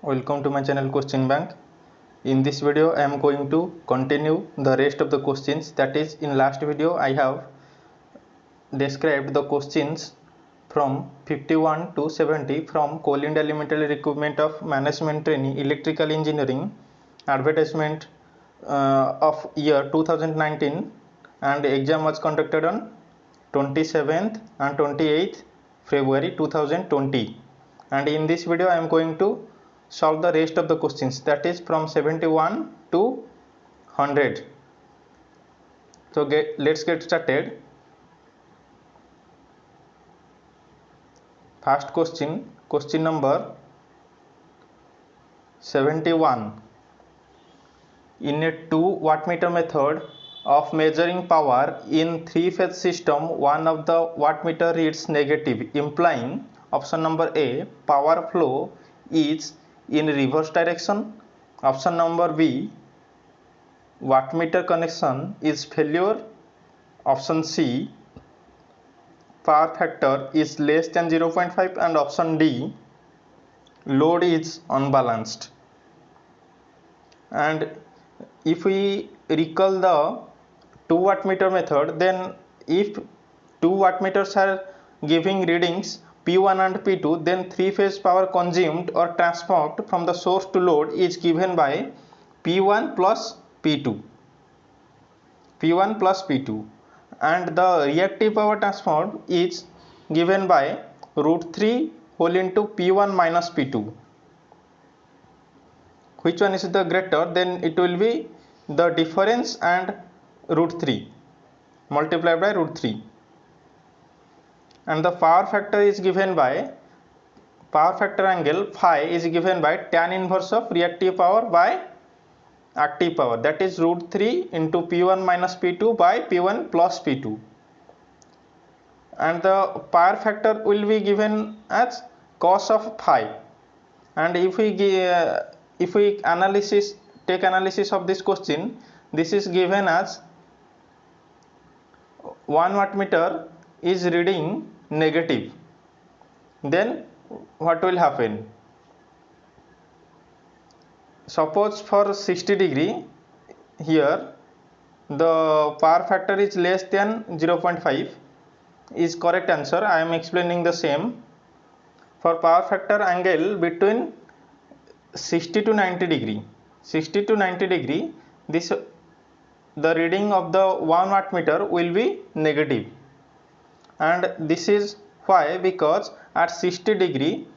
Welcome to my channel Question Bank. In this video I am going to continue the rest of the questions. That is, in last video I have described the questions from 51 to 70 from Coal India Limited Recruitment of Management Trainee Electrical Engineering advertisement of year 2019, and the exam was conducted on 27th and 28th February 2020. And in this video I am going to solve the rest of the questions, that is from 71 to 100. So let's get started. First question number 71. In a 2 wattmeter method of measuring power in 3-phase system, one of the wattmeter reads negative, implying option number A, power flow is in reverse direction. Option number B, wattmeter connection is failure. Option C, power factor is less than 0.5, and option D, load is unbalanced. And if we recall the 2 wattmeter method, then if 2 wattmeters are giving readings P1 and P2, then 3-phase power consumed or transferred from the source to load is given by P1 plus P2. P1 plus P2, and the reactive power transferred is given by √3 whole into P1 minus P2. Which one is the greater? Then it will be the difference and √3 multiplied by √3. And the power factor is given by, power factor angle phi is given by tan inverse of reactive power by active power, that is √3 into P1 minus P2 by P1 plus P2. And the power factor will be given as cos of phi. And if we take analysis of this question, this is given as 1 wattmeter is reading negative. Then what will happen? Suppose for 60 degree, here the power factor is less than 0.5 is correct answer. I am explaining the same. For power factor angle between 60 to 90 degree, this the reading of the 1 wattmeter will be negative. And this is why, because at 60 degree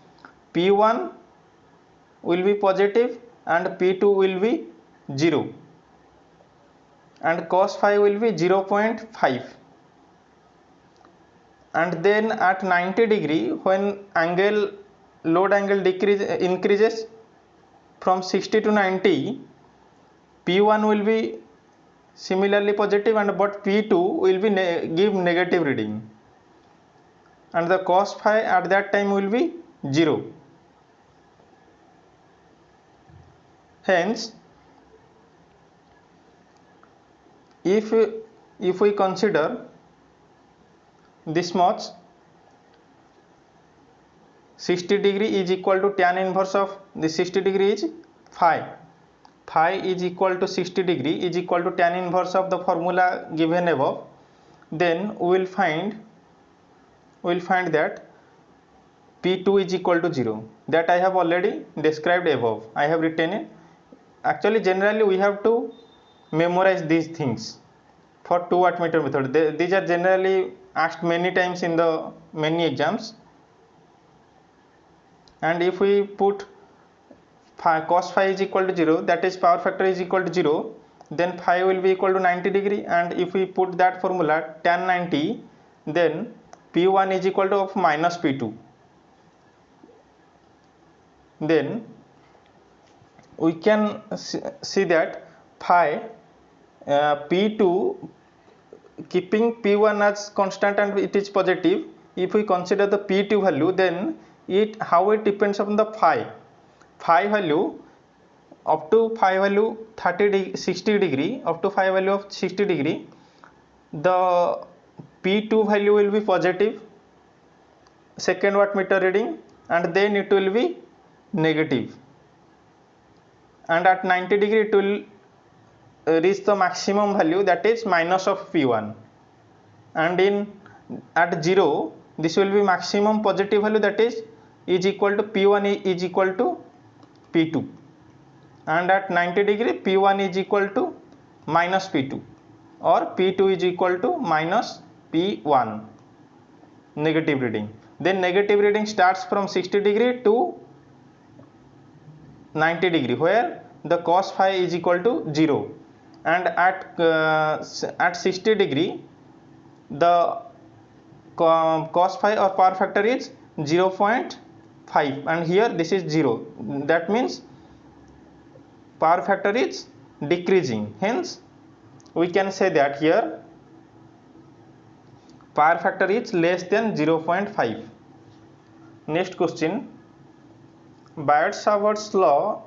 P1 will be positive and P2 will be 0, and cos phi will be 0.5. And then at 90 degree, when load angle increases from 60 to 90, P1 will be similarly positive, and but P2 will be give negative reading, and the cos phi at that time will be 0. Hence, if we consider this much, 60 degree is equal to tan inverse of the 60 degree is phi is equal to 60 degree is equal to tan inverse of the formula given above. Then we will find that P2 is equal to 0, that I have already described above. I have written it. Actually, generally we have to memorize these things for 2 wattmeter method. These are generally asked many times in the many exams. And if we put cos phi is equal to 0, that is power factor is equal to 0, then phi will be equal to 90 degree. And if we put that formula tan 90, then P1 is equal to of minus P2. Then we can see that phi P2, keeping P1 as constant and it is positive, if we consider the P2 value, then how it depends on the phi value up to phi value 60 degree, up to phi value of 60 degree, the P2 value will be positive, second wattmeter reading, and then it will be negative. and at 90 degree it will reach the maximum value, that is minus of P1, and at 0 this will be maximum positive value, that is equal to P1 is equal to P2, and at 90 degree P1 is equal to minus P2 or P2 is equal to minus P1, negative reading. Then negative reading starts from 60 degree to 90 degree, where the cos phi is equal to 0, and at 60 degree the cos phi or power factor is 0.5, and here this is 0, that means power factor is decreasing, hence we can say that here power factor is less than 0.5. Next question, Biot-Savart's law,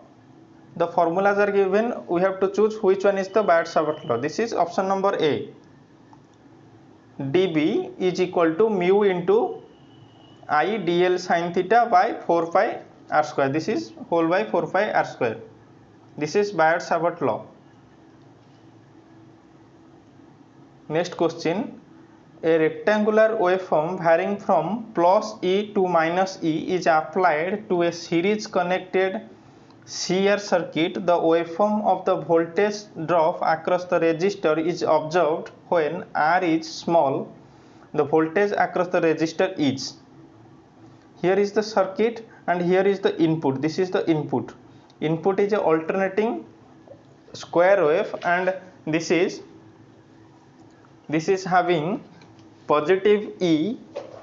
the formulas are given, we have to choose which one is the Biot-Savart law. This is option number A, dB is equal to mu into I dl sin theta by 4 pi r square, this is whole by 4 pi r square. This is Biot-Savart law. Next question, a rectangular waveform varying from plus E to minus E is applied to a series connected shear circuit. The waveform of the voltage drop across the resistor is observed when R is small. The voltage across the resistor is. Here is the circuit and here is the input. This is the input. Input is a alternating square wave, and this is having positive E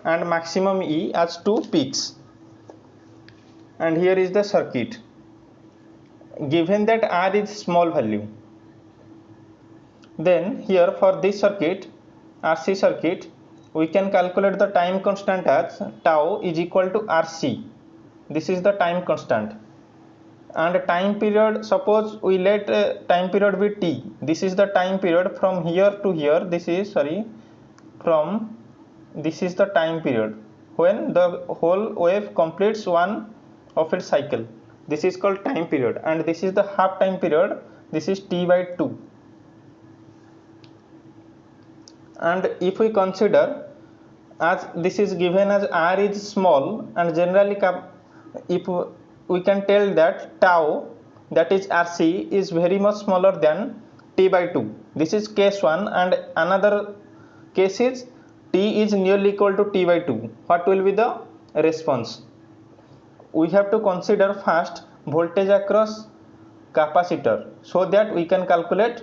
and maximum E as two peaks, and here is the circuit. Given that R is small value, then here for this circuit, RC circuit, we can calculate the time constant as tau is equal to RC. This is the time constant, and time period, suppose we let time period be T. This is the time period from here to here. This is the time period when the whole wave completes one of its cycle. This is called time period, and this is the half time period. This is T by 2. And if we consider, as this is given as R is small, and generally if we can tell that tau, that is RC, is very much smaller than T by 2. This is case 1, and another case is T is nearly equal to T by 2. What will be the response? We have to consider first voltage across capacitor, so that we can calculate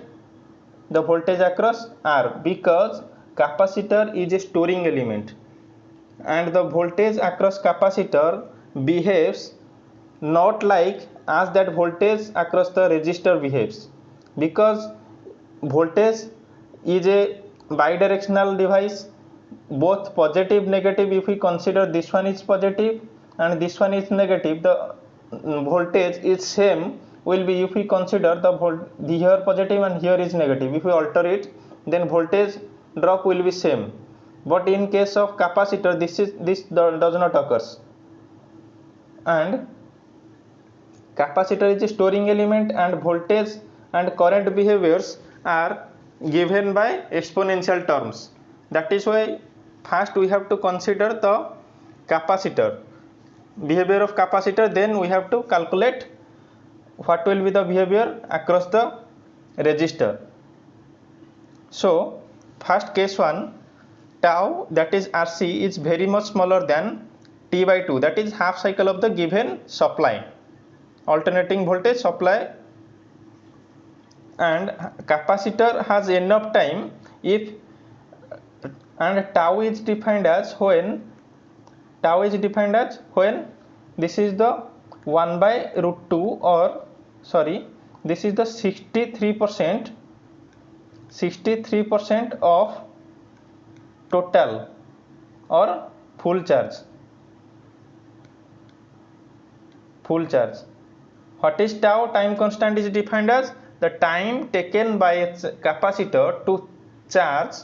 the voltage across R, because capacitor is a storing element and the voltage across capacitor behaves not like as that voltage across the resistor behaves, because voltage is a bidirectional device, both positive negative. If we consider this one is positive and this one is negative, the voltage is same will be. If we consider the here positive and here is negative, if we alter it, then voltage drop will be same. But in case of capacitor, this does not occur, and capacitor is a storing element, and voltage and current behaviors are given by exponential terms. That is why first we have to consider the capacitor, behavior of capacitor, then we have to calculate what will be the behavior across the resistor. So first case 1, tau, that is RC, is very much smaller than T by 2, that is half cycle of the given supply, alternating voltage supply, and capacitor has enough time if, and tau is defined as when this is the 1 by root 2, or sorry, this is the 63% of total or full charge. What is tau? Time constant is defined as the time taken by its capacitor to charge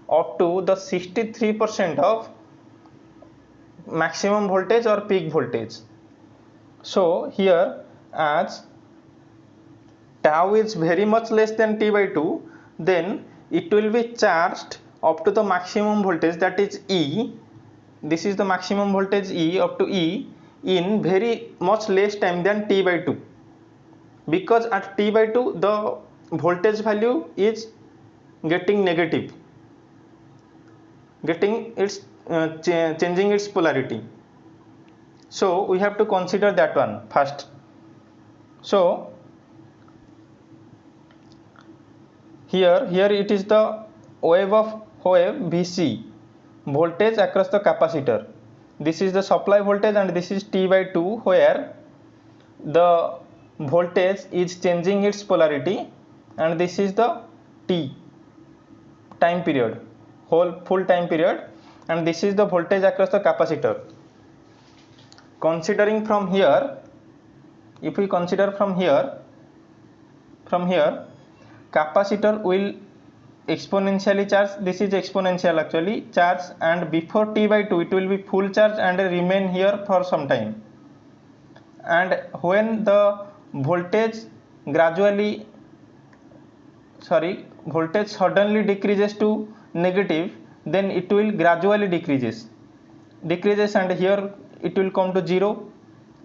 up to the 63% of maximum voltage or peak voltage. So here, as tau is very much less than T by 2, then it will be charged up to the maximum voltage, that is E. This is the maximum voltage E, up to E, in very much less time than T by 2, because at T by 2 the voltage value is getting negative, getting its changing its polarity. So we have to consider that one first. So here it is the wave Vc, voltage across the capacitor. This is the supply voltage and this is T by 2, where the voltage is changing its polarity, and this is the T time period, full time period, and this is the voltage across the capacitor. Considering from here, if we consider from here, capacitor will exponentially charge. This is exponential actually charge, and before T by 2 it will be full charge and remain here for some time. And when the voltage suddenly decreases to negative, then it will gradually decreases, and here it will come to 0,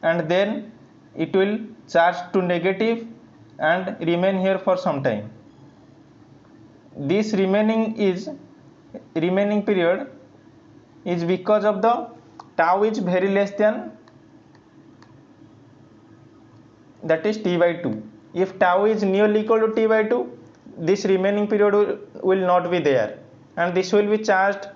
and then it will charge to negative and remain here for some time. This remaining period is because of the tau is very less than, that is T by 2. If tau is nearly equal to T by 2, this remaining period will not be there, and this will be charged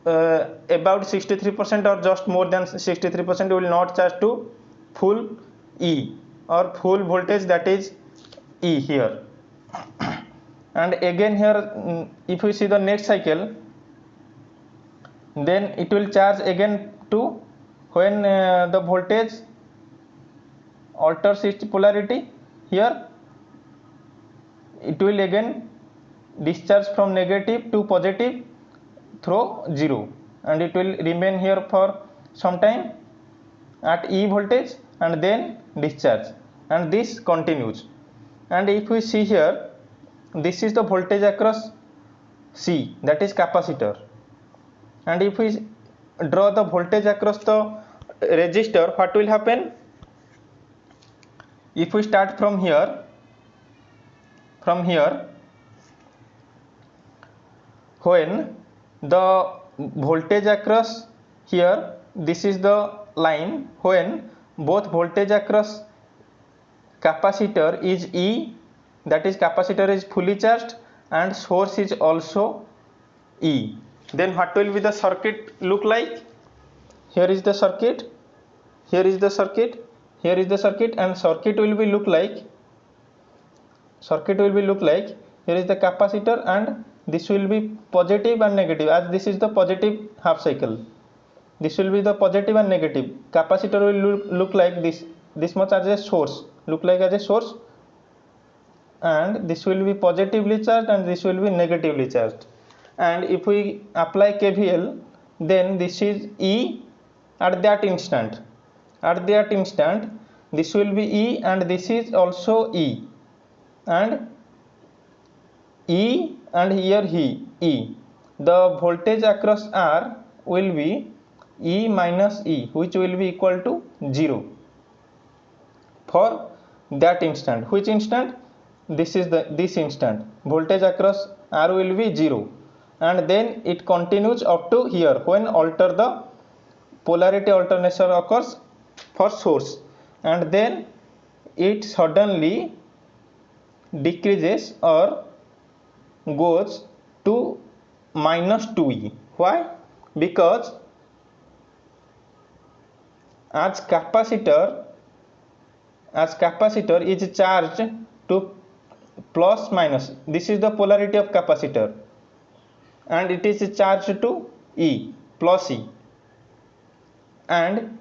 about 63% or just more than 63%, will not charge to full E or full voltage, that is E here. And again here, if we see the next cycle, then it will charge again to when the voltage alters its polarity. Here it will again discharge from negative to positive through 0, and it will remain here for some time at E voltage and then discharge, and this continues. And if we see here, this is the voltage across C, that is capacitor, and if we draw the voltage across the resistor, what will happen? If we start from here, when the voltage across here, this is the line, when both voltage across capacitor is E, that is capacitor is fully charged and source is also E, then what will be the circuit look like? Here is the circuit, here is the circuit, here is the circuit, and circuit will be look like, here is the capacitor, and this will be positive and negative, as this is the positive half cycle. This will be the positive and negative. Capacitor will look like this much as a source, and this will be positively charged and this will be negatively charged. And if we apply KVL, then this is E at that instant. This will be E and this is also E, and E and here E. The voltage across R will be E minus E, which will be equal to 0 for that instant. Which instant? This is this instant. Voltage across R will be 0, and then it continues up to here when the polarity alternation occurs for source, and then it suddenly decreases or goes to minus 2E. Why? Because as capacitor is charged to plus minus, this is the polarity of capacitor, and it is charged to E, plus E, and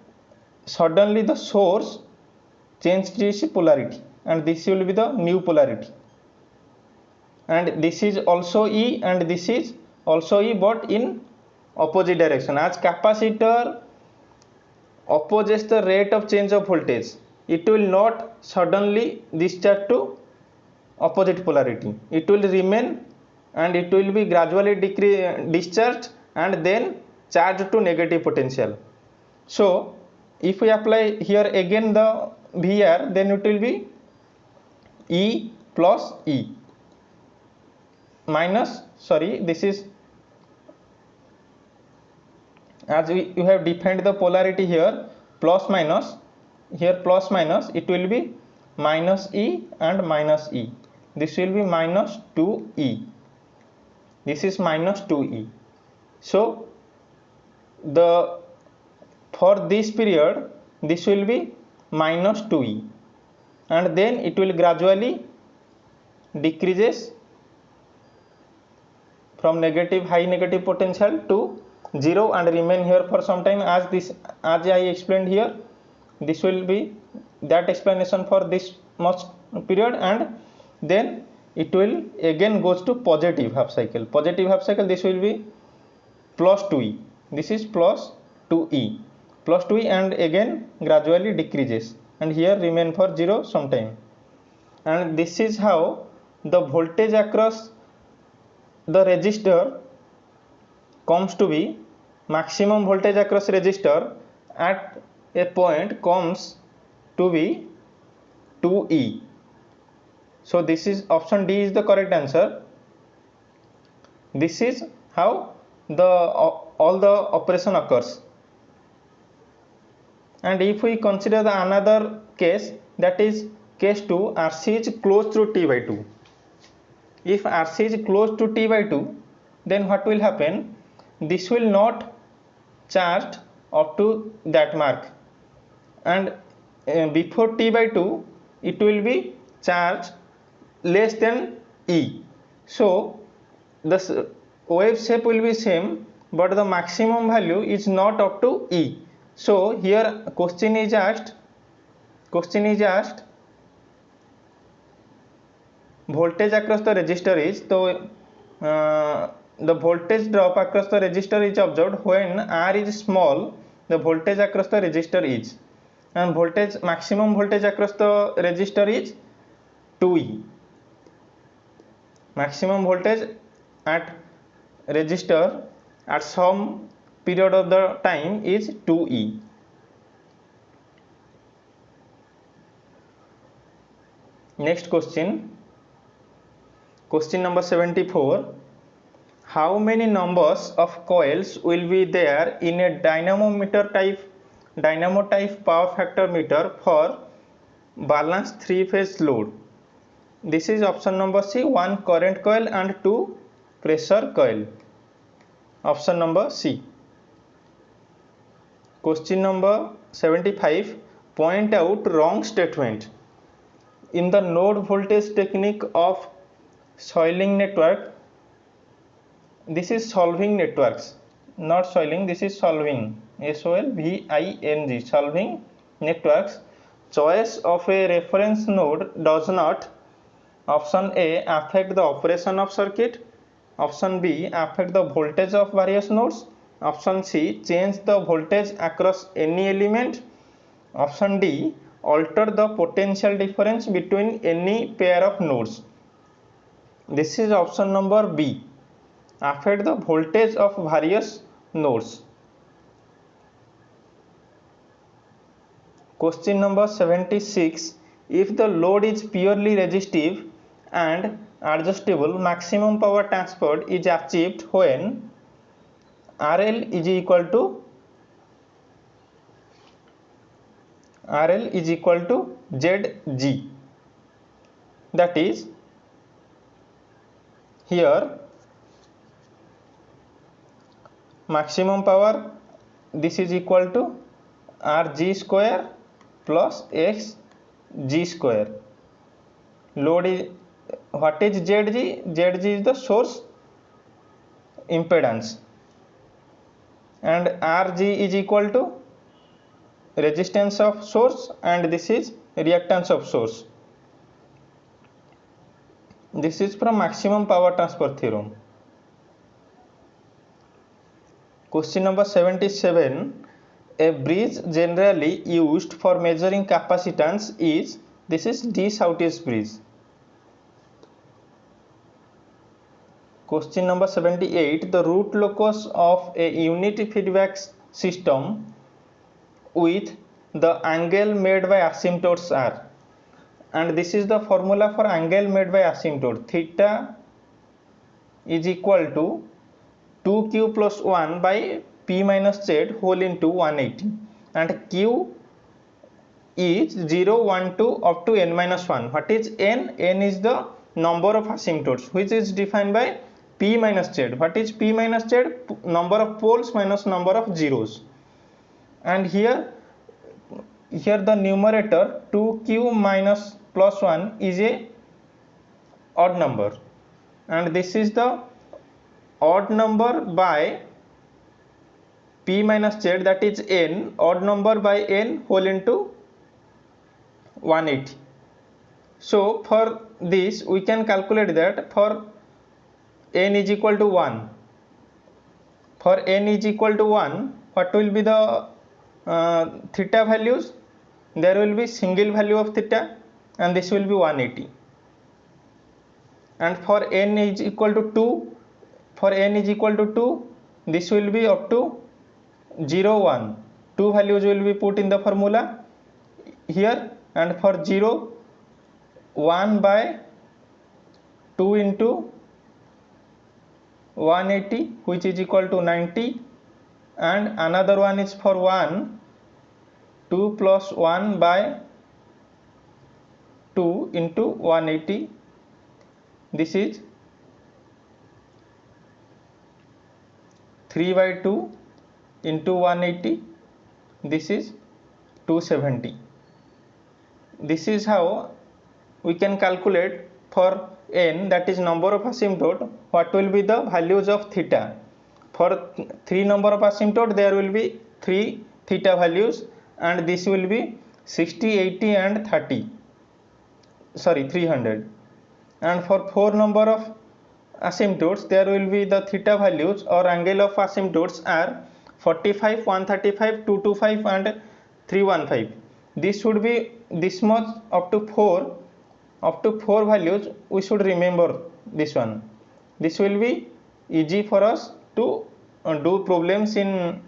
suddenly the source changed its polarity, and this will be the new polarity, and this is also E and this is also E, but in opposite direction. As capacitor opposes the rate of change of voltage, it will not suddenly discharge to opposite polarity. It will remain and it will be gradually discharged and then charged to negative potential. So if we apply here again the VR, then it will be E plus E minus, sorry, this is as you have defined the polarity here, plus minus, here plus minus, it will be minus E and minus E. This will be minus 2E. This is minus 2E. So the for this period this will be minus 2E, and then it will gradually decreases from negative, high negative potential to 0 and remain here for some time, as I explained here. This will be that explanation for this much period, and then it will again goes to positive half cycle. Positive half cycle, this will be plus 2E. This is plus 2E, plus 2E, and again gradually decreases and here remain for 0 sometime. And this is how the voltage across the resistor comes to be, maximum voltage across resistor at a point comes to be 2E. So this is option D is the correct answer. This is how the all the operation occurs. And if we consider the another case, that is case 2, RC is close to T by 2. If RC is close to T by 2, then what will happen? This will not charge up to that mark, and before T by 2 it will be charged less than E. So the wave shape will be same, but the maximum value is not up to E. So here question is asked voltage across the resistor is, so the voltage drop across the resistor is observed when R is small, the voltage across the resistor is, and voltage, maximum voltage across the resistor is 2E. Maximum voltage at resistor at some period of the time is 2E. Next question, question number 74. How many numbers of coils will be there in a dynamo type power factor meter for balanced 3-phase load? This is option number C, 1 current coil and 2 pressure coil. Option number C. Question number 75. Point out wrong statement. In the node voltage technique of Soiling network, this is solving networks, not soiling, this is solving, SOLVING, solving networks. Choice of a reference node does not, option A, affect the operation of circuit, option B, affect the voltage of various nodes, option C, change the voltage across any element, option D, alter the potential difference between any pair of nodes. This is option number B, affect the voltage of various nodes. Question number 76. If the load is purely resistive and adjustable, maximum power transferred is achieved when RL is equal to ZG. That is, here maximum power, this is equal to RG square plus XG square. Load is, what is ZG? ZG is the source impedance, and RG is equal to resistance of source, and this is reactance of source. This is from maximum power transfer theorem. Question number 77. A bridge generally used for measuring capacitance is, this is de-Sautis bridge. Question number 78. The root locus of a unit feedback system with the angle made by asymptotes are, and this is the formula for angle made by asymptote. Theta is equal to 2q plus 1 by p minus z whole into 180, and q is 0, 1, 2 up to n minus 1. What is n? N is the number of asymptotes, which is defined by p minus z. What is p minus z? Number of poles minus number of zeros. And here the numerator 2q minus plus 1 is a odd number, and this is the odd number by p minus z, that is n, odd number by n whole into 180. So for this we can calculate that for n is equal to 1, for n is equal to 1, what will be the theta values? There will be single value of theta, and this will be 180. And for n is equal to 2, for n is equal to 2, this will be up to 0, 1. Two values will be put in the formula here, and for 0, 1 by 2 into 180, which is equal to 90, and another one is for 1, 2 plus 1 by 2 into 180, this is 3 by 2 into 180, this is 270. This is how we can calculate for n, that is number of asymptote, what will be the values of theta. For 3 number of asymptote there will be 3 theta values, and this will be 60, 80 and 300. And for 4 number of asymptotes there will be the theta values or angle of asymptotes are 45, 135, 225 and 315. This should be this much up to 4 values. We should remember this one. This will be easy for us to do problems in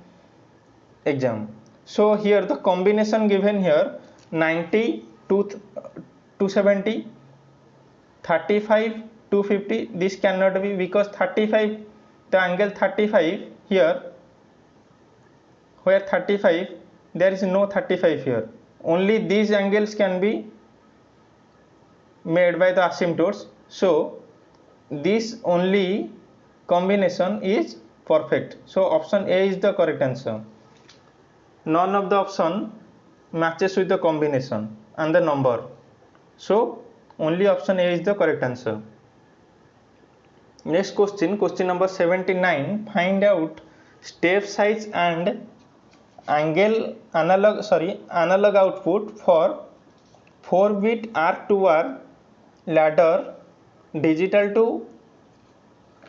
exam. So here the combination given here 90 to 270, 35 250, this cannot be, because 35, the angle 35 here, where 35, there is no 35 here, only these angles can be made by the asymptotes. So this only combination is perfect. So option A is the correct answer. None of the option matches with the combination and the number, so only option A is the correct answer. Next question, question number 79. Find out step size and analog output for 4-bit R2R ladder digital to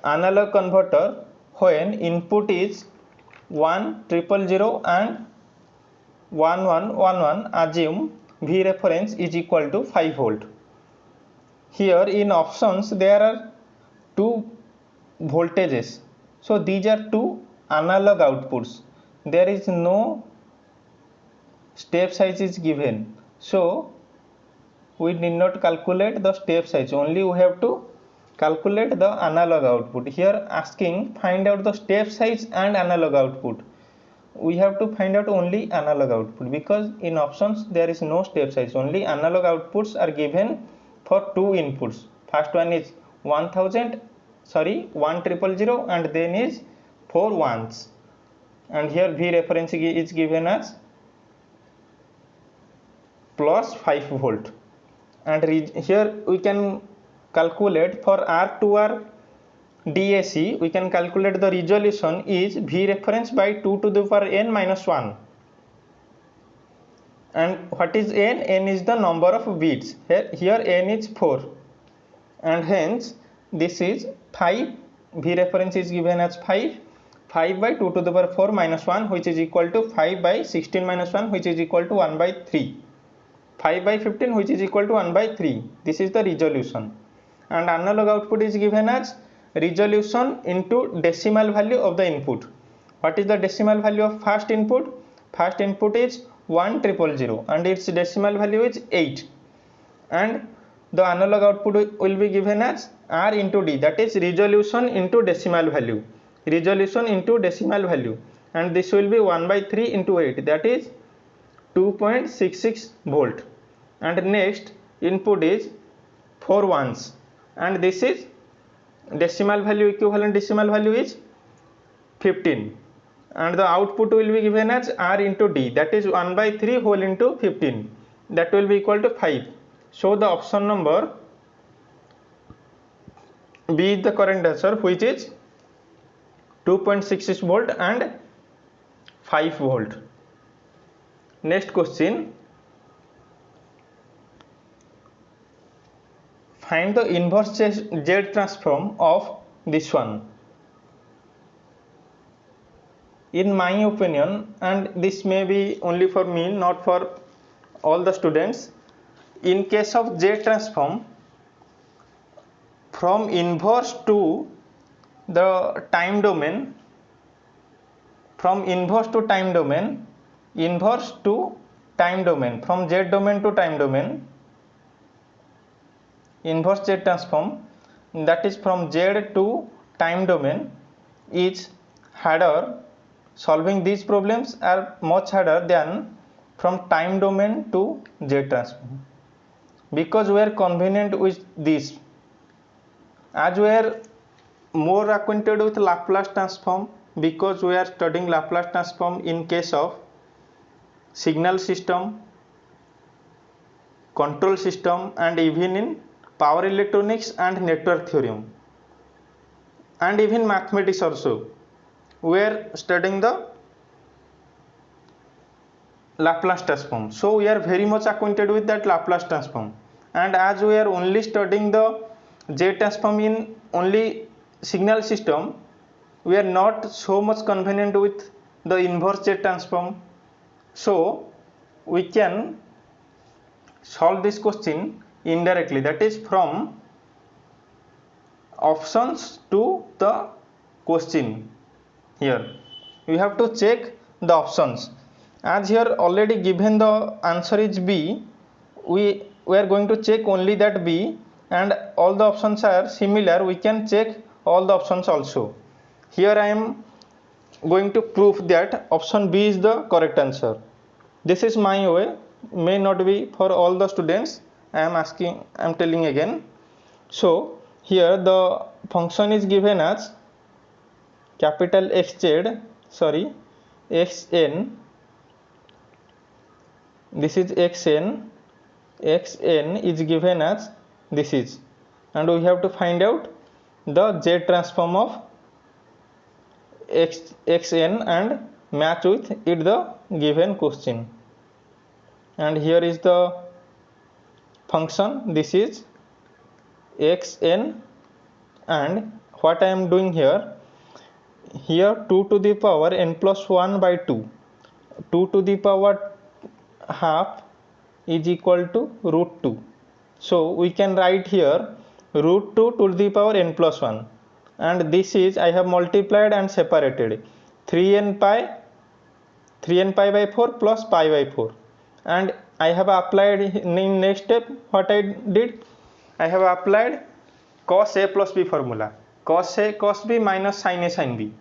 analog converter when input is 10000 and 1111. Assume V reference is equal to 5 volt. Here in options there are 2 voltages, so these are 2 analog outputs. There is no step size is given, so we need not calculate the step size, only we have to calculate the analog output. Here asking find out the step size and analog output. We have to find out only analog output, because in options there is no step size, only analog outputs are given for 2 inputs. First one is 1000, 1000, and then is 4 ones, and here V reference is given as plus 5 volt. And here we can calculate for R2R DAC, we can calculate the resolution is V reference by 2 to the power n minus 1. And what is n? N is the number of bits. Here n is 4, and hence this is 5. V reference is given as 5. 5 by 2 to the power 4 minus 1 which is equal to 5 by 16 minus 1 which is equal to 1 by 3. 5 by 15 which is equal to 1 by 3. This is the resolution. And analog output is given as resolution into decimal value of the input. What is the decimal value of first input? First input is 1000 and its decimal value is 8. And the analog output will be given as R into D, that is resolution into decimal value. Resolution into decimal value, and this will be 1 by 3 into 8, that is 2.66 volt. And next input is 4 ones, and this is decimal value, equivalent decimal value is 15, and the output will be given as R into D, that is 1 by 3 whole into 15, that will be equal to 5. So the option number B is the correct answer, which is 2.66 volt and 5 volt. Next question, find the inverse Z transform of this one. In my opinion, and this may be only for me, not for all the students, in case of Z transform, from inverse to the time domain, from inverse to time domain, inverse to time domain, from Z domain to time domain, inverse Z transform, that is from Z to time domain, is harder. Solving these problems are much harder than from time domain to Z transform, because we are convenient with this, as we are more acquainted with Laplace transform, because we are studying Laplace transform in case of signal system, control system, and even in power electronics and network theorem, and even mathematics also we are studying the Laplace transform. So we are very much acquainted with that Laplace transform, and as we are only studying the Z transform in only signal system, we are not so much convenient with the inverse Z transform. So we can solve this question indirectly, that is from options to the question. Here we have to check the options, as here already given the answer is B, we are going to check only that B, and all the options are similar, we can check all the options also. Here I am going to prove that option B is the correct answer. This is my way, may not be for all the students, I am telling again. So here the function is given as capital xn, this is xn is given as this is, and we have to find out the Z transform of xn and match with it the given question. And here is the function, this is xn, and what I am doing here 2 to the power n plus 1 by 2, 2 to the power half is equal to root 2. So we can write here root 2 to the power n plus 1, and this is I have multiplied and separated 3n pi by 4 plus pi by 4, and I have applied in next step what I did, I have applied cos A plus B formula, cos A cos B minus sin A sin B,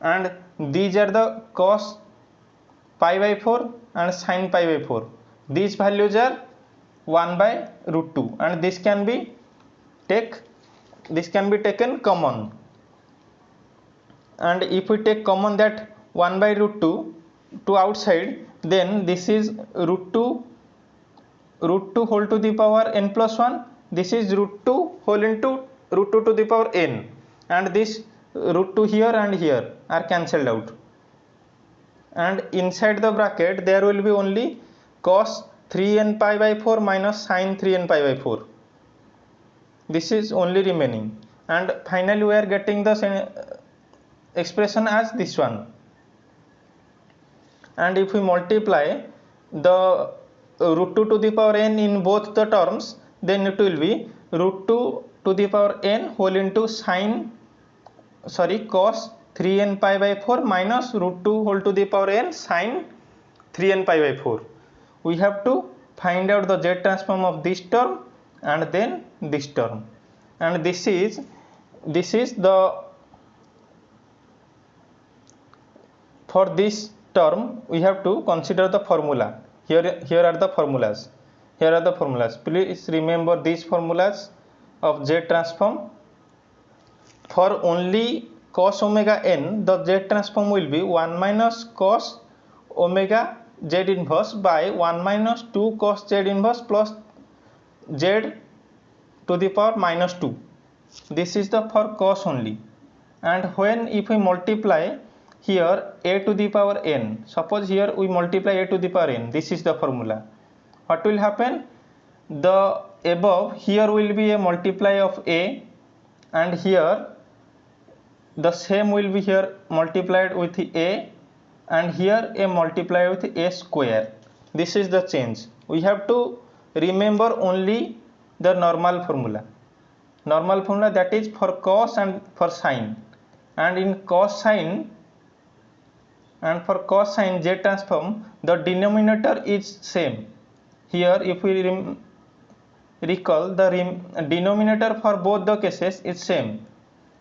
and these are the cos pi by 4 and sin pi by 4, these values are 1 by root 2, and this can be taken common, and if we take common that 1 by root 2 to outside, then this is root 2 whole to the power n plus 1, this is root 2 whole into root 2 to the power n, and this root 2 here and here are cancelled out, and inside the bracket there will be only cos 3n pi by 4 minus sin 3n pi by 4, this is only remaining, and finally we are getting the expression as this one, and if we multiply the root 2 to the power n in both the terms, then it will be root 2 to the power n whole into cos 3n pi by 4 minus root 2 whole to the power n sin 3n pi by 4. We have to find out the Z transform of this term and then this term, and this is the, for this term we have to consider the formula. Here are the formulas. Please remember these formulas of Z transform. For only cos omega n, the Z transform will be 1 minus cos omega Z inverse by 1 minus 2 cos Z inverse plus Z to the power minus 2. This is the for cos only. And when if we multiply here a to the power n, suppose here we multiply a to the power n, this is the formula. What will happen? The above here will be a multiply of a, and here the same will be here multiplied with a, and here a multiply with a square. This is the change. We have to remember only the normal formula, that is for cos and for sine, and in cos sine and for cos sine Z transform, the denominator is same. Here if we recall, the denominator for both the cases is same,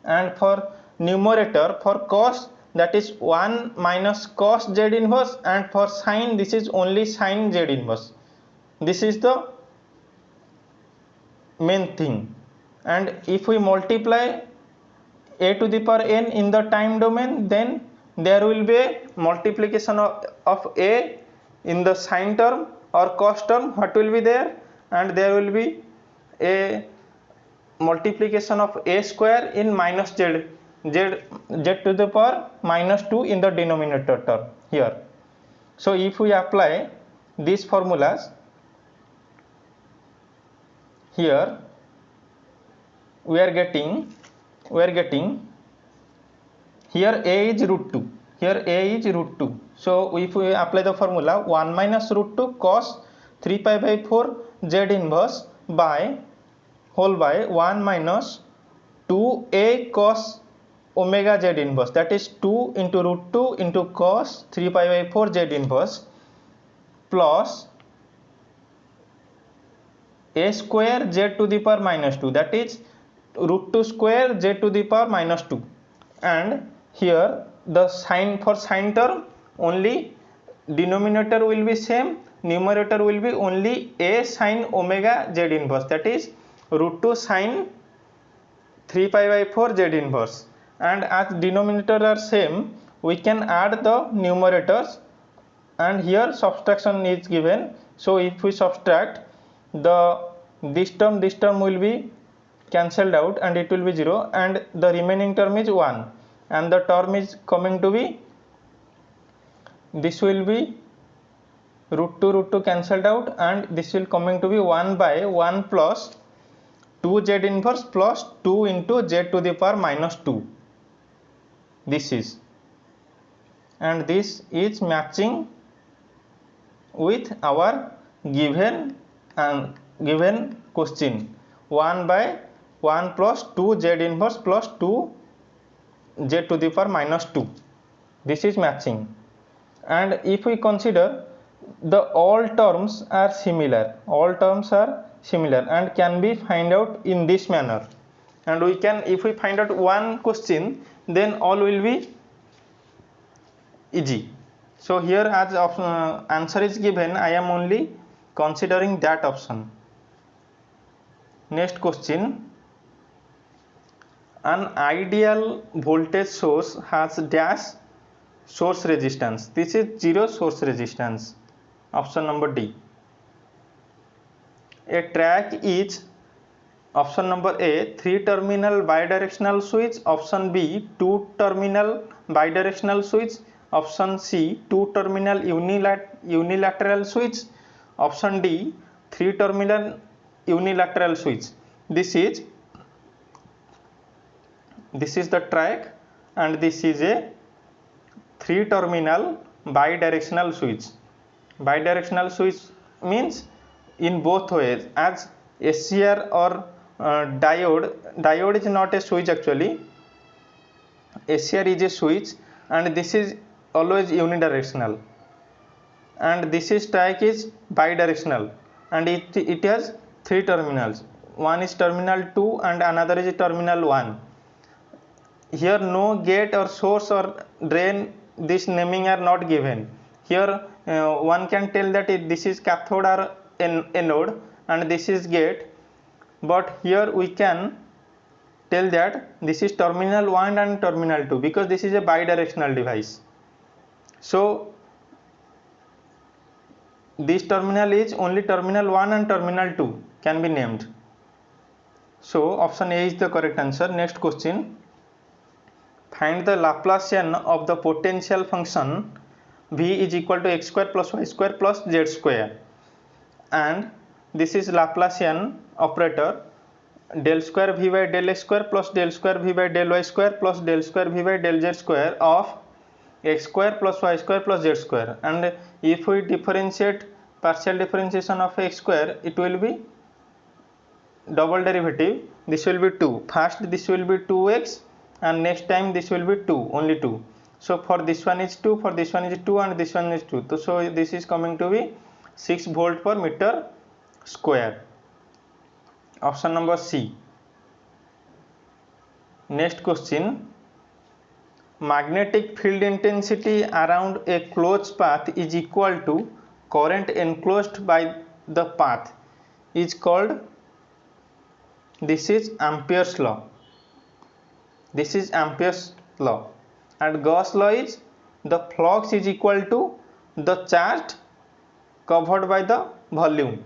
and for numerator for cos, that is 1 minus cos Z inverse, and for sine this is only sine Z inverse. This is the main thing. And if we multiply a to the power n in the time domain, then there will be a multiplication of a in the sine term or cos term. What will be there? And there will be a multiplication of a square in minus z to the power minus 2 in the denominator term here. So if we apply these formulas here, we are getting here a is root 2. So if we apply the formula 1 minus root 2 cos 3 pi by 4 Z inverse by whole by 1 minus 2a cos omega Z inverse, that is 2 into root 2 into cos 3 pi by 4 Z inverse plus a square Z to the power minus 2, that is root 2 square Z to the power minus 2. And here the sine, for sine term only denominator will be same, numerator will be only a sine omega Z inverse, that is root 2 sine 3 pi by 4 Z inverse. And as denominator are same, we can add the numerators, and here subtraction is given. So if we subtract, this term will be cancelled out and it will be 0, and the remaining term is 1, and the term is coming to be, this will be root 2 cancelled out, and this will coming to be 1 by 1 plus 2 Z inverse plus 2 into Z to the power minus 2. This is, and this is matching with our given question, 1 by 1 plus 2 Z inverse plus 2 Z to the power minus 2. This is matching. And if we consider the all terms are similar and can be find out in this manner, and we can, if we find out one question, then all will be easy. So here as answer is given, I am only considering that option. Next question, an ideal voltage source has dash source resistance. This is 0 source resistance. Option number D. A track is, option number A, 3-terminal bidirectional switch, option B, 2-terminal bidirectional switch, option C, 2-terminal unilateral switch, option D, 3-terminal unilateral switch. This is the track, and this is a 3-terminal bidirectional switch. Bidirectional switch means in both ways, as SCR or diode is not a switch actually. SCR is a switch and this is always unidirectional, and this is stack is bidirectional, and it has 3 terminals. One is terminal 2 and another is terminal 1. Here no gate or source or drain, this naming are not given. Here one can tell that this is cathode or anode and this is gate, but here we can tell that this is terminal 1 and terminal 2 because this is a bidirectional device. So this terminal is only terminal 1 and terminal 2 can be named. So option A is the correct answer. Next question. Find the Laplacian of the potential function V is equal to x square plus y square plus z square, and this is Laplacian operator del square v by del x square plus del square v by del y square plus del square v by del z square of x square plus y square plus z square. And if we differentiate partial differentiation of x square, it will be double derivative. This will be 2. First this will be 2x and next time this will be 2, only 2. So for this one is 2, for this one is 2, and this one is 2. So this is coming to be 6 volt per meter square. Option number C. Next question. Magnetic field intensity around a closed path is equal to current enclosed by the path is called, this is Ampere's law. This is Ampere's law, and Gauss law is the flux is equal to the charge covered by the volume.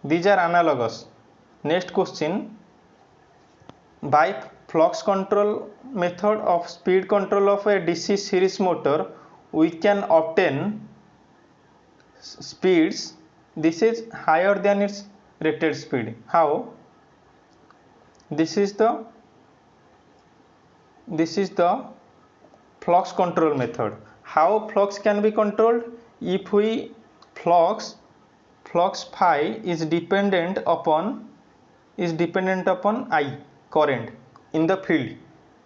These are analogous. Next question. By flux control method of speed control of a DC series motor, we can obtain speeds, this is higher than its rated speed. How? This is the flux control method. How flux can be controlled? If we flux phi is dependent upon I, current in the field.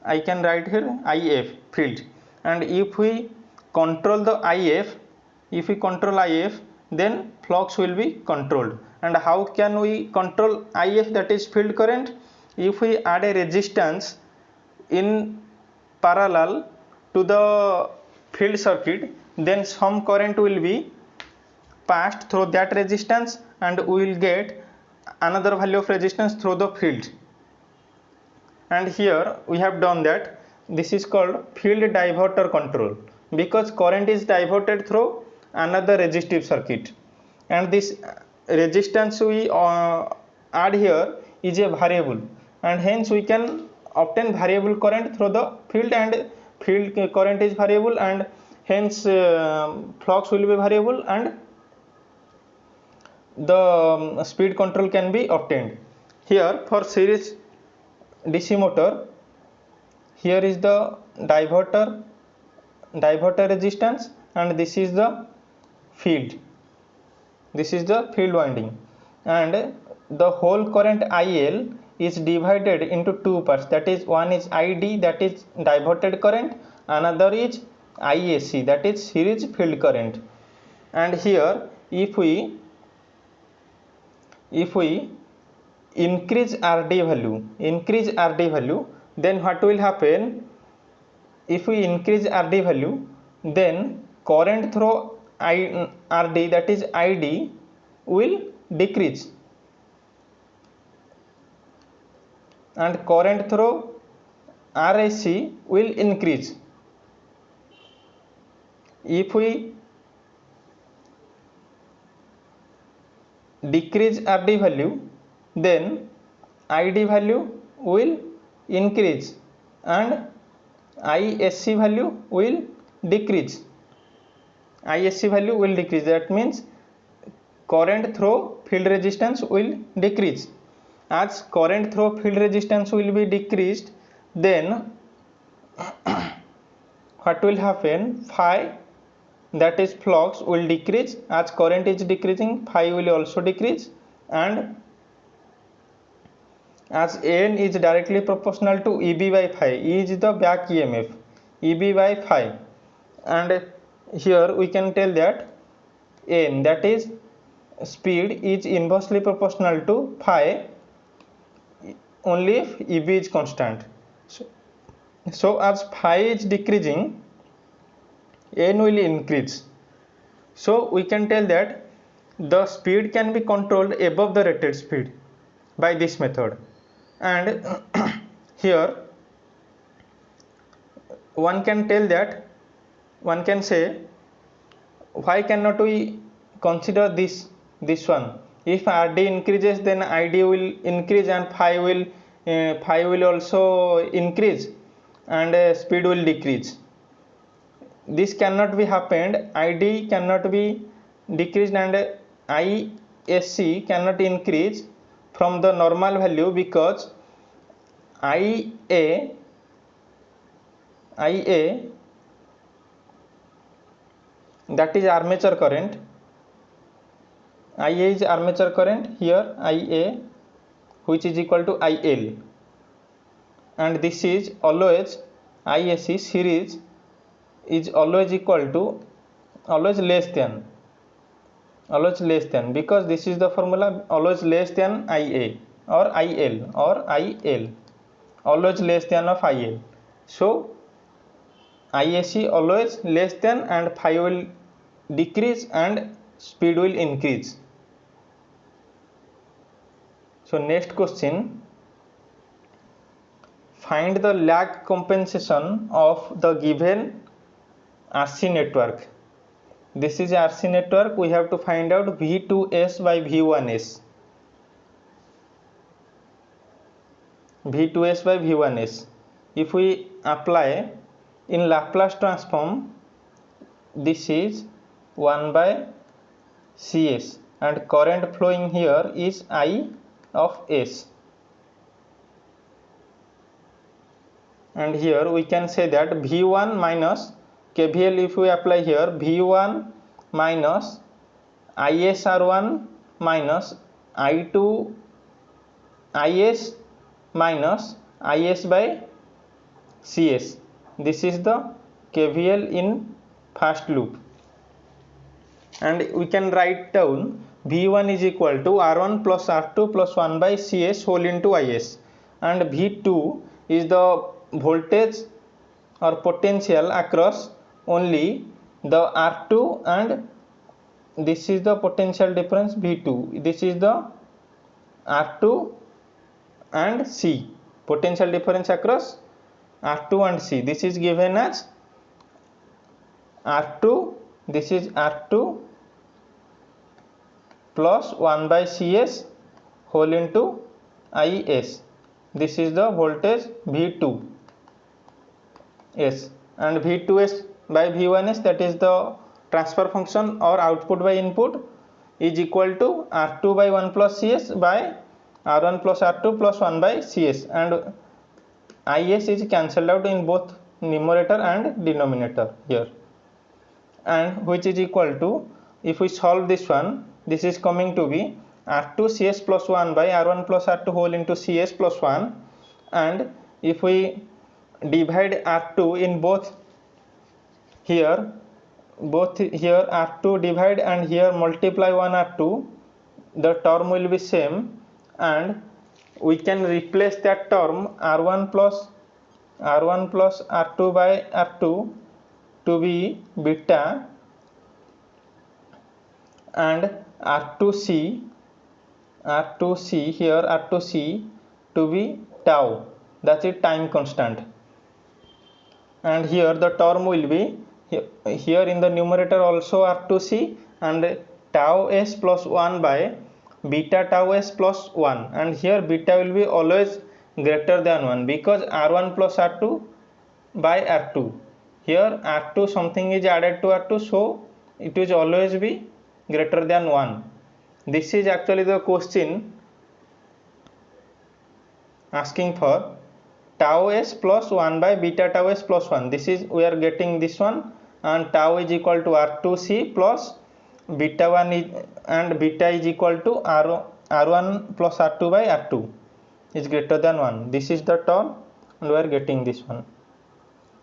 I can write here IF, field, and if we control the IF, then flux will be controlled. And how can we control IF, that is field current? If we add a resistance in parallel to the field circuit, then some current will be passed through that resistance and we will get another value of resistance through the field. And here we have done that. This is called field diverter control, because current is diverted through another resistive circuit, and this resistance we add here is a variable, and hence we can obtain variable current through the field, and field current is variable, and hence flux will be variable, and the speed control can be obtained. Here for series DC motor, here is the diverter resistance, and this is the field, winding, and the whole current IL is divided into two parts, that is one is ID, that is diverted current, another is ISC, that is series field current. And here if we increase RD value, then what will happen? If we increase RD value, then current through RD, that is ID, will decrease, and current through RSC will increase. If we decrease RD value, then ID value will increase and ISC value will decrease. That means current through field resistance will decrease, as current through field resistance will be decreased, then what will happen? Phi, that is flux, will decrease. As current is decreasing, phi will also decrease, and as N is directly proportional to EB by phi, E is the back EMF, EB by phi, and here we can tell that N, that is speed, is inversely proportional to phi only if EB is constant. So as phi is decreasing, N will increase. So we can tell that the speed can be controlled above the rated speed by this method. And here one can tell that, one can say, why cannot we consider this one? If RD increases, then ID will increase and phi will also increase, and speed will decrease. This cannot be happened. ID cannot be decreased and ISC cannot increase from the normal value, because IA that is armature current, IA is armature current, here IA, which is equal to IL, and this is always ISC series is always equal to, always less than, because this is the formula, always less than IA or IL, always less than of IL. So ISC always less than, and phi will decrease and speed will increase. So next question, find the lag compensation of the given RC network. This is RC network. We have to find out V2S by V1S. V2S by V1S. If we apply in Laplace transform, this is 1 by CS, and current flowing here is I of S. And here we can say that V1 minus KVL, if we apply here, V1 minus ISR1 minus I2 IS minus IS by CS. This is the KVL in first loop, and we can write down V1 is equal to R1 plus R2 plus 1 by CS whole into IS, and V2 is the voltage or potential across only the R2, and this is the potential difference V2, this is the R2 and C, potential difference across R2 and C. This is given as R2, this is R2 plus 1 by CS whole into IS. This is the voltage V2. Yes, and V2S by V1S, that is the transfer function or output by input, is equal to R2 by 1 plus CS by R1 plus R2 plus 1 by CS, and IS is cancelled out in both numerator and denominator here, and which is equal to, if we solve this one, this is coming to be R2 CS plus 1 by R1 plus R2 whole into CS plus 1, and if we divide R2 in both here R2 divide and here multiply 1 R2, the term will be same, and we can replace that term R1 plus R2 by R2 to be beta, and R2C here R2C to be tau, that is time constant, and here the term will be here in the numerator also R2C and tau s plus 1 by beta tau s plus 1, and here beta will be always greater than 1 because R1 plus R2 by R2, here R2 something is added to R2, so it will always be greater than 1. This is actually the question asking for tau s plus 1 by beta tau s plus 1. This is, we are getting this one, and tau is equal to r2c plus beta 1 is, and beta is equal to r1 plus r2 by r2 is greater than 1. This is the term, and we are getting this one.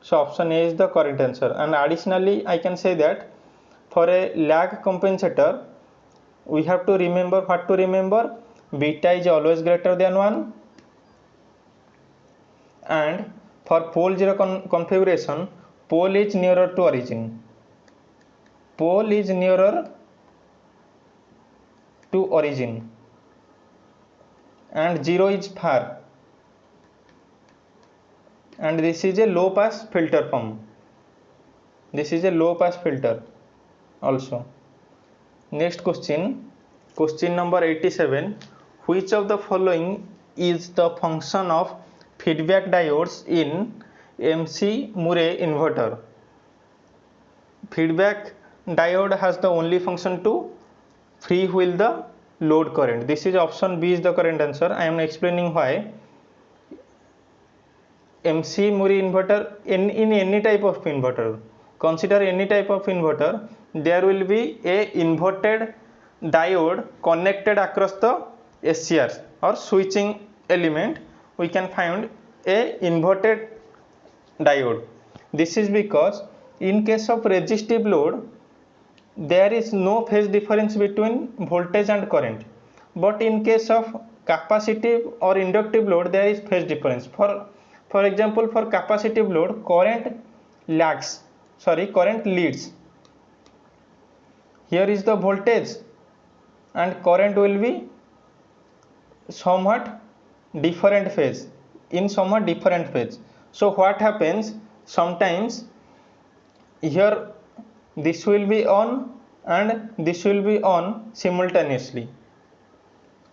So option A is the correct answer. And additionally I can say that for a lag compensator we have to remember, what to remember, beta is always greater than 1, and for pole 0 configuration, pole is nearer to origin, pole is nearer to origin, and 0 is far, and this is a low pass filter form. This is a low pass filter also. Next question, question number 87. Which of the following is the function of feedback diodes in MC Murray inverter? Feedback diode has the only function to freewheel the load current. This is option B is the correct answer. I am explaining why. MC Murray inverter, in any type of inverter, consider any type of inverter, there will be a inverted diode connected across the SCR or switching element. We can find a inverted diode. This is because in case of resistive load there is no phase difference between voltage and current, but in case of capacitive or inductive load there is phase difference. For example, for capacitive load, current leads. Here is the voltage and current will be somewhat different phase, in somewhat different phase. So what happens, sometimes here this will be on and this will be on simultaneously,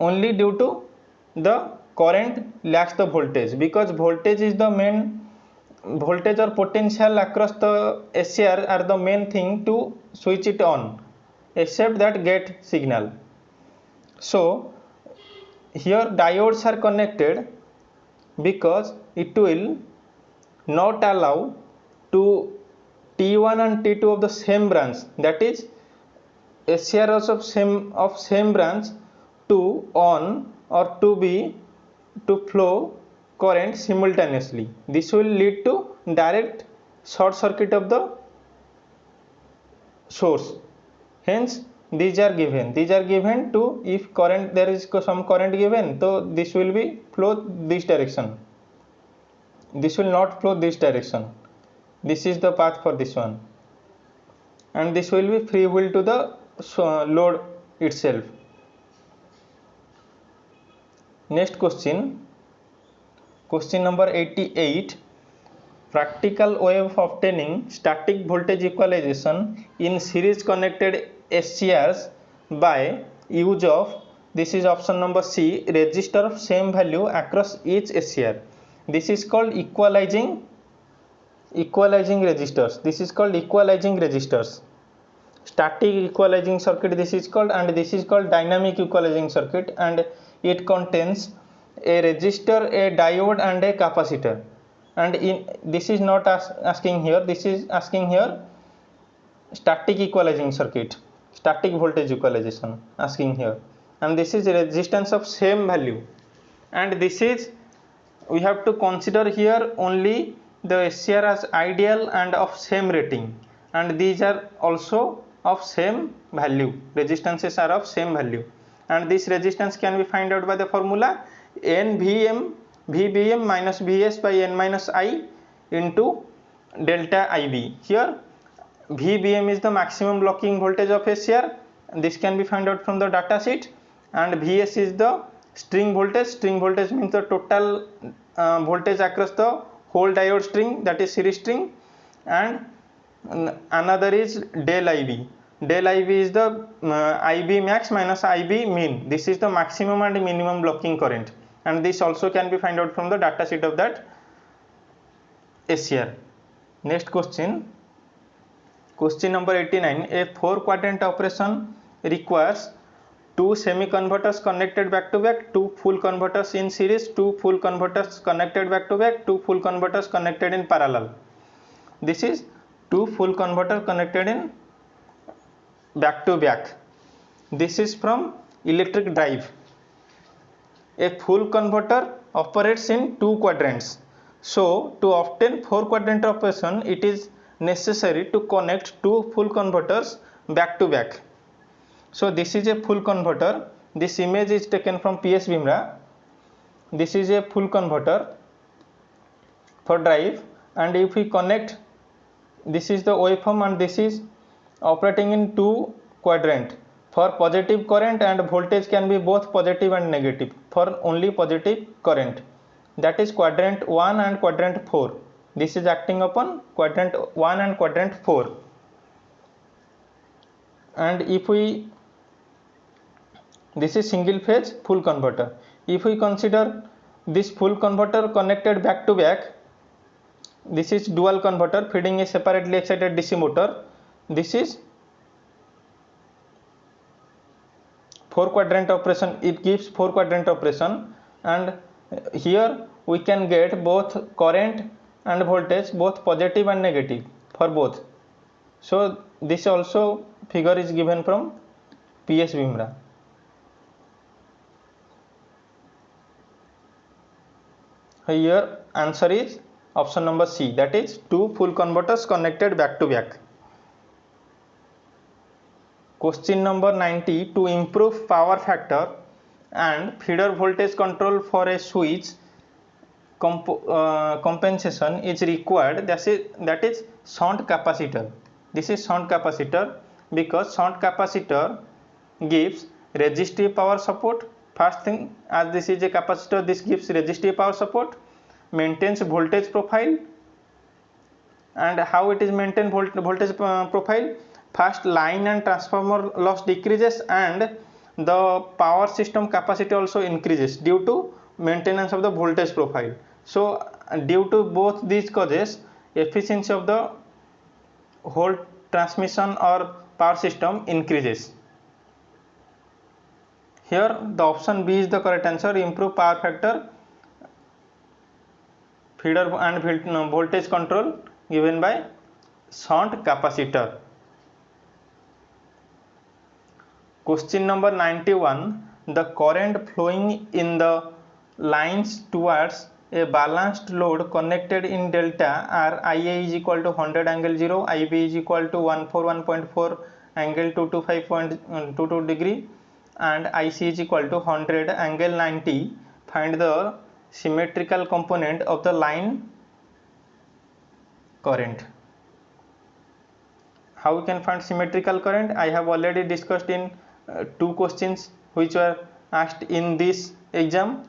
only due to the current lacks the voltage, because voltage is the main, voltage or potential across the SCR are the main thing to switch it on, except that gate signal. So here diodes are connected because it will not allow to T1 and T2 of the same branch, that is SCRs of same branch, to on or to be to flow current simultaneously. This will lead to direct short circuit of the source. Hence these are given to, if current, there is some current given, so this will be flow this direction, this will not flow this direction. This is the path for this one, and this will be free wheel to the load itself. Next question, question number 88. Practical way of obtaining static voltage equalization in series connected SCRs by use of, this is option number C, resistor of same value across each SCR. This is called equalizing resistors. This is called equalizing resistors. Static equalizing circuit this is called, and this is called dynamic equalizing circuit, and it contains a resistor, a diode and a capacitor. And this is not asking here, this is asking here static equalizing circuit, static voltage equalization asking here, and this is resistance of same value, and this is, we have to consider here only the SCR as ideal and of same rating, and these are also of same value, resistances are of same value, and this resistance can be found out by the formula VBM minus Vs by n minus I into delta IB. Here VBM is the maximum blocking voltage of SCR, and this can be found out from the data sheet, and Vs is the string voltage means the total voltage across the whole diode string, that is series string, and another is del IB. Del IB is the IB max minus IB min. This is the maximum and minimum blocking current, and this also can be found out from the data sheet of that SCR. Next question, question number 89. A 4 quadrant operation requires 2 semi converters connected back to back, 2 full converters in series, 2 full converters connected back to back, 2 full converters connected in parallel. This is 2 full converter connected in back to back. This is from electric drive. A full converter operates in 2 quadrants. So to obtain 4 quadrant operation, it is necessary to connect 2 full converters back to back. So this is a full converter. This image is taken from PS Vimra. This is a full converter for drive, and if we connect, this is the waveform and this is operating in 2 quadrant. For positive current and voltage can be both positive and negative. For only positive current, that is quadrant 1 and quadrant 4. This is acting upon quadrant 1 and quadrant 4. And if we, this is single phase full converter. If we consider this full converter connected back to back, this is dual converter feeding a separately excited DC motor. This is 4 quadrant operation. It gives 4 quadrant operation, and here we can get both current and voltage, both positive and negative for both. So this also figure is given from PS Vimra. Here answer is option number C, that is 2 full converters connected back to back. Question number 90. To improve power factor and feeder voltage control for a switch compensation is required, that is shunt capacitor. This is shunt capacitor because shunt capacitor gives resistive power support. First thing, as this is a capacitor, this gives resistive power support, maintains voltage profile. And how it is maintained voltage profile? First, line and transformer loss decreases and the power system capacity also increases due to maintenance of the voltage profile. So due to both these causes, efficiency of the whole transmission or power system increases. Here the option B is the correct answer. Improve power factor, feeder and voltage control given by shunt capacitor. Question number 91. The current flowing in the lines towards a balanced load connected in delta are IA is equal to 100 angle 0, IB is equal to 141.4 angle 225.22 degree, and IC is equal to 100 angle 90. Find the symmetrical component of the line current. How we can find symmetrical current? I have already discussed in 2 questions which were asked in this exam.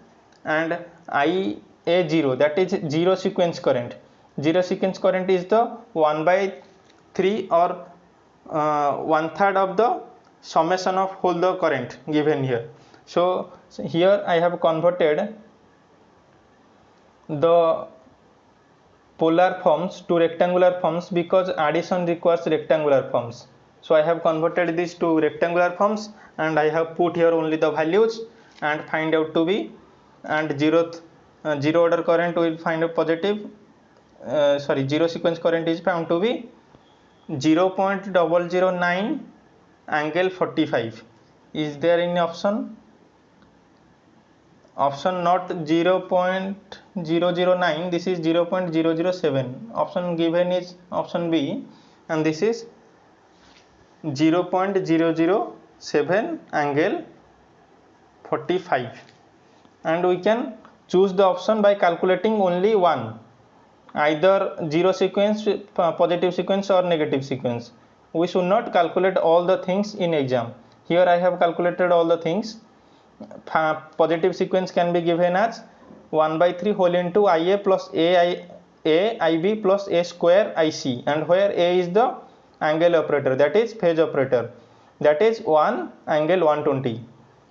And IA0, that is zero sequence current. Zero sequence current is the 1/3 or 1/3 of the summation of whole the current given here. So here I have converted the polar forms to rectangular forms because addition requires rectangular forms. So I have converted this to rectangular forms and I have put here only the values and find out to be, and zero order current will find a positive, zero sequence current is found to be 0.009 angle 45. Is there any option? Option not 0.009, this is 0.007. Option given is option B, and this is 0.007 angle 45. And we can choose the option by calculating only one, either zero sequence, positive sequence or negative sequence. We should not calculate all the things in exam. Here I have calculated all the things. Positive sequence can be given as 1/3 whole into IA plus IB plus A square IC, and where A is the angle operator, that is phase operator, that is 1 angle 120,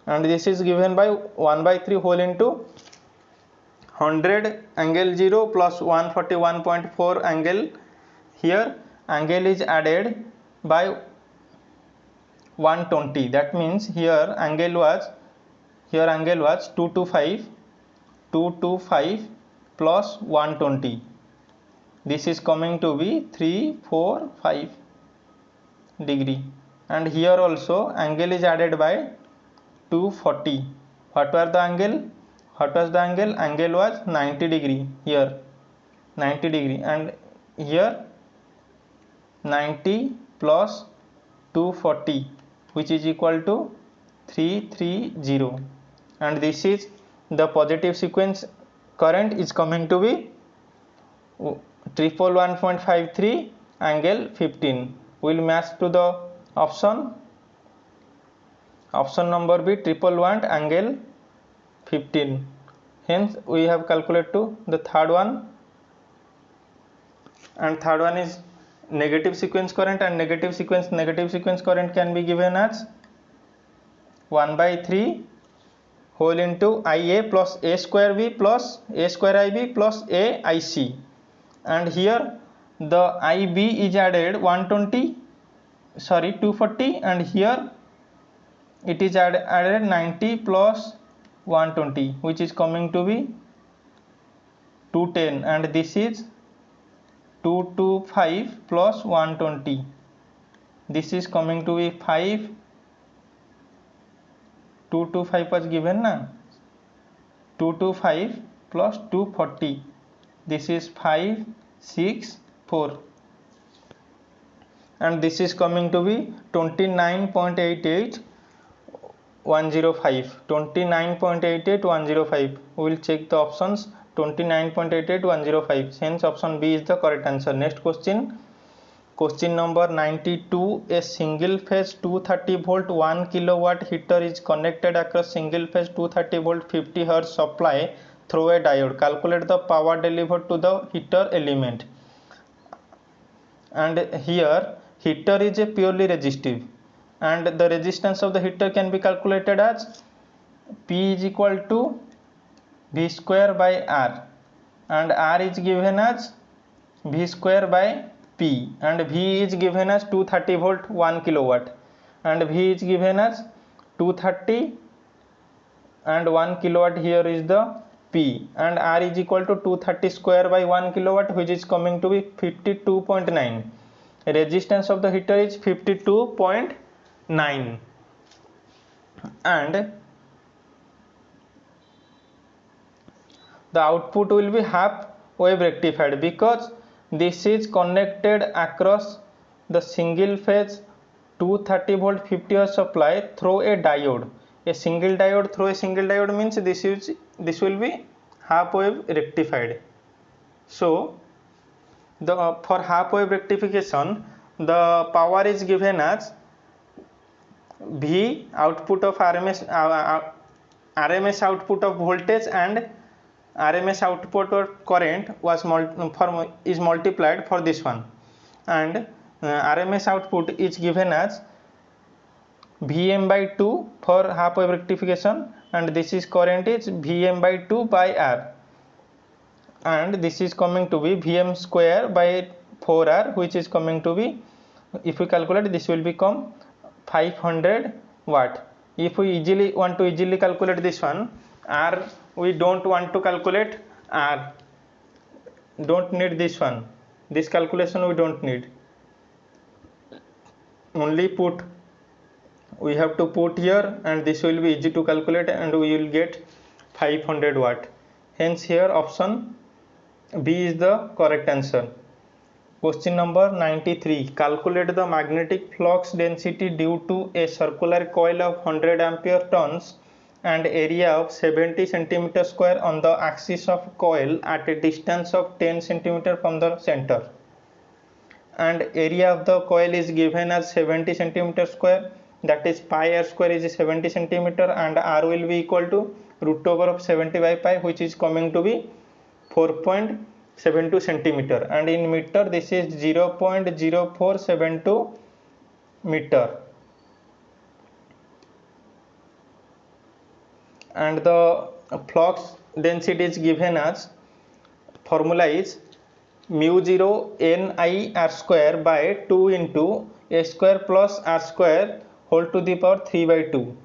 and this is given by 1/3 whole into 100 angle 0 plus 141.4 angle. Here angle is added by 120. That means here angle was 225 plus 120. This is coming to be 345 degree, and here also angle is added by 240. What was the angle? Angle was 90 degree. Here 90 degree, and here 90 plus 240, which is equal to 330, and this is the positive sequence current is coming to be 111.53 angle 15. Will match to the option number B 111 angle 15. Hence we have calculated to the third one, and third one is negative sequence current, and negative sequence current can be given as 1/3 whole into Ia plus A square B plus A square IB plus A IC, and here the IB is added 240, and here it is added 90 plus 120, which is coming to be 210, and this is 225 plus 120. This is coming to be 5. 225 was given na, 225 plus 240. This is 564, and this is coming to be 29.88 105. We will check the options. 29.88 105. Hence option B is the correct answer. Next question number 92. A single phase 230 volt 1 kilowatt heater is connected across single phase 230 volt 50 hertz supply through a diode. Calculate the power delivered to the heater element. And here heater is a purely resistive, and the resistance of the heater can be calculated as P is equal to V square by R, and R is given as V square by P, and V is given as 230 volt 1 kilowatt, and V is given as 230 and 1 kilowatt. Here is the P, and R is equal to 230 square by 1 kilowatt, which is coming to be 52.9. Resistance of the heater is 52.9, and the output will be half wave rectified, because this is connected across the single phase 230 volt 50 hertz supply through a diode. A single diode through a single diode means this will be half wave rectified. So for half wave rectification, the power is given as V output of RMS output of voltage, and RMS output of current is multiplied for this one, and RMS output is given as Vm by 2 for half wave rectification, and this is current is Vm by 2 by R, and this is coming to be Vm square by 4R, which is coming to be, if we calculate, this will become 500 watt. If we want to easily calculate this one, R, we don't want to calculate R, don't need this one, this calculation we don't need, only we have to put here, and this will be easy to calculate, and we will get 500 watt. Hence here option B is the correct answer. Question number 93. Calculate the magnetic flux density due to a circular coil of 100 ampere turns and area of 70 cm square on the axis of coil at a distance of 10 cm from the center, and area of the coil is given as 70 cm square, that is pi r square is 70 cm, and R will be equal to root over of 70 by pi, which is coming to be 4.72 cm, and in meter this is 0.0472 meter, and the flux density is given as, formula is mu0 ni r square by 2 into a square plus r square whole to the power 3 by 2.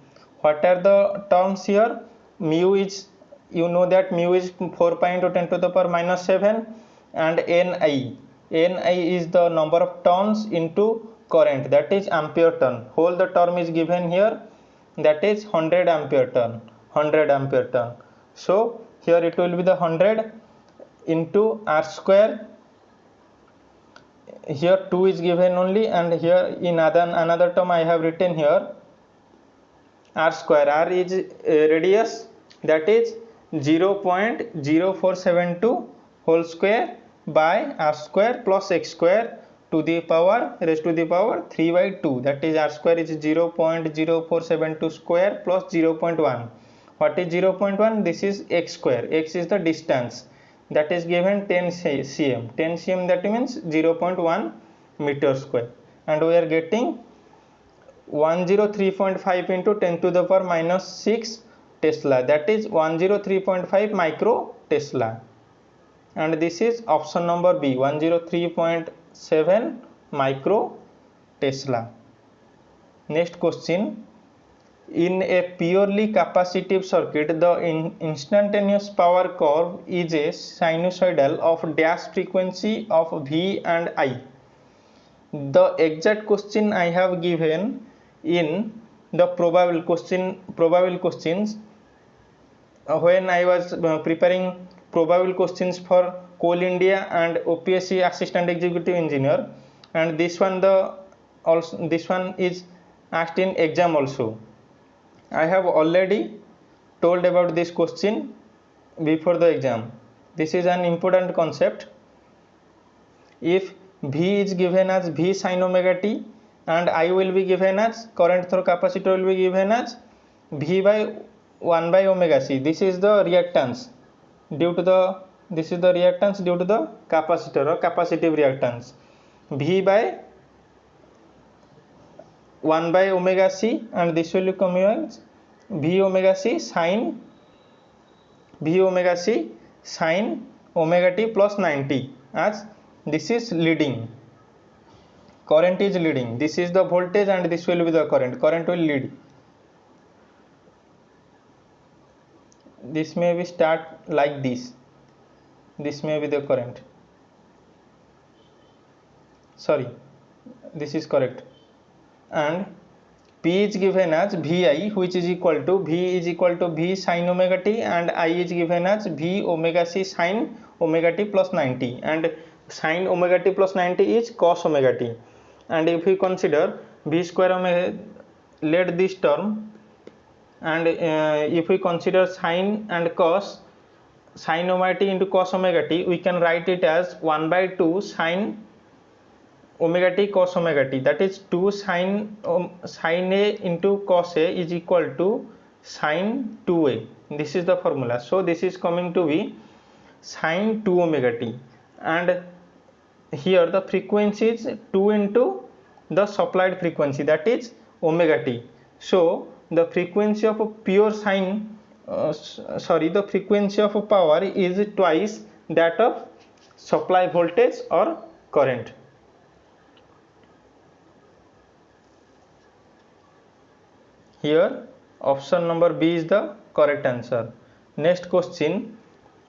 What are the terms here? Mu is, you know that mu is 4 pi into 10 to the power minus 7, and Ni is the number of turns into current, that is ampere turn. Whole the term is given here, that is 100 ampere turn. So here it will be the 100 into r square. Here 2 is given only, and here in another term I have written here r square. R is radius, that is 0.0472 whole square by r square plus x square to the power raised to the power 3 by 2, that is r square is 0.0472 square plus 0.1. What is 0.1? This is x square. X is the distance, that is given 10 cm. 10 cm, that means 0.1 meter square, and we are getting 103.5 into 10 to the power minus 6 Tesla, that is 103.5 micro Tesla, and this is option number B, 103.7 micro Tesla. Next question. In a purely capacitive circuit, the instantaneous power curve is a sinusoidal of dash frequency of V and I. The exact question I have given in the probable questions when I was preparing probable questions for Coal India and OPSC Assistant Executive Engineer, and this one is asked in exam also. I have already told about this question before the exam. This is an important concept. If V is given as V sin omega t and I will be given as current through capacitor will be given as V by 1 by omega c. This is the reactance due to the capacitor or capacitive reactance. V by 1 by omega c, and this will come as V omega c sin omega t plus 90, as this is leading, current is leading, this is the voltage and this will be the current will lead. This may be start like this may be the current, sorry, this is correct, and P is given as Vi, which is equal to V sin omega t, and I is given as V omega c sin omega t plus 90, and sin omega t plus 90 is cos omega t. And if we consider V square omega, let this term, and if we consider sin and cos, sin omega t into cos omega t, we can write it as 1 by 2 sin omega t cos omega t, that is 2 sin A into cos A is equal to sin 2A. This is the formula. So this is coming to be sin 2 omega t, and here the frequency is 2 into the supplied frequency, that is omega t. So the frequency of a pure sine the frequency of a power is twice that of supply voltage or current. Here option number B is the correct answer. Next question.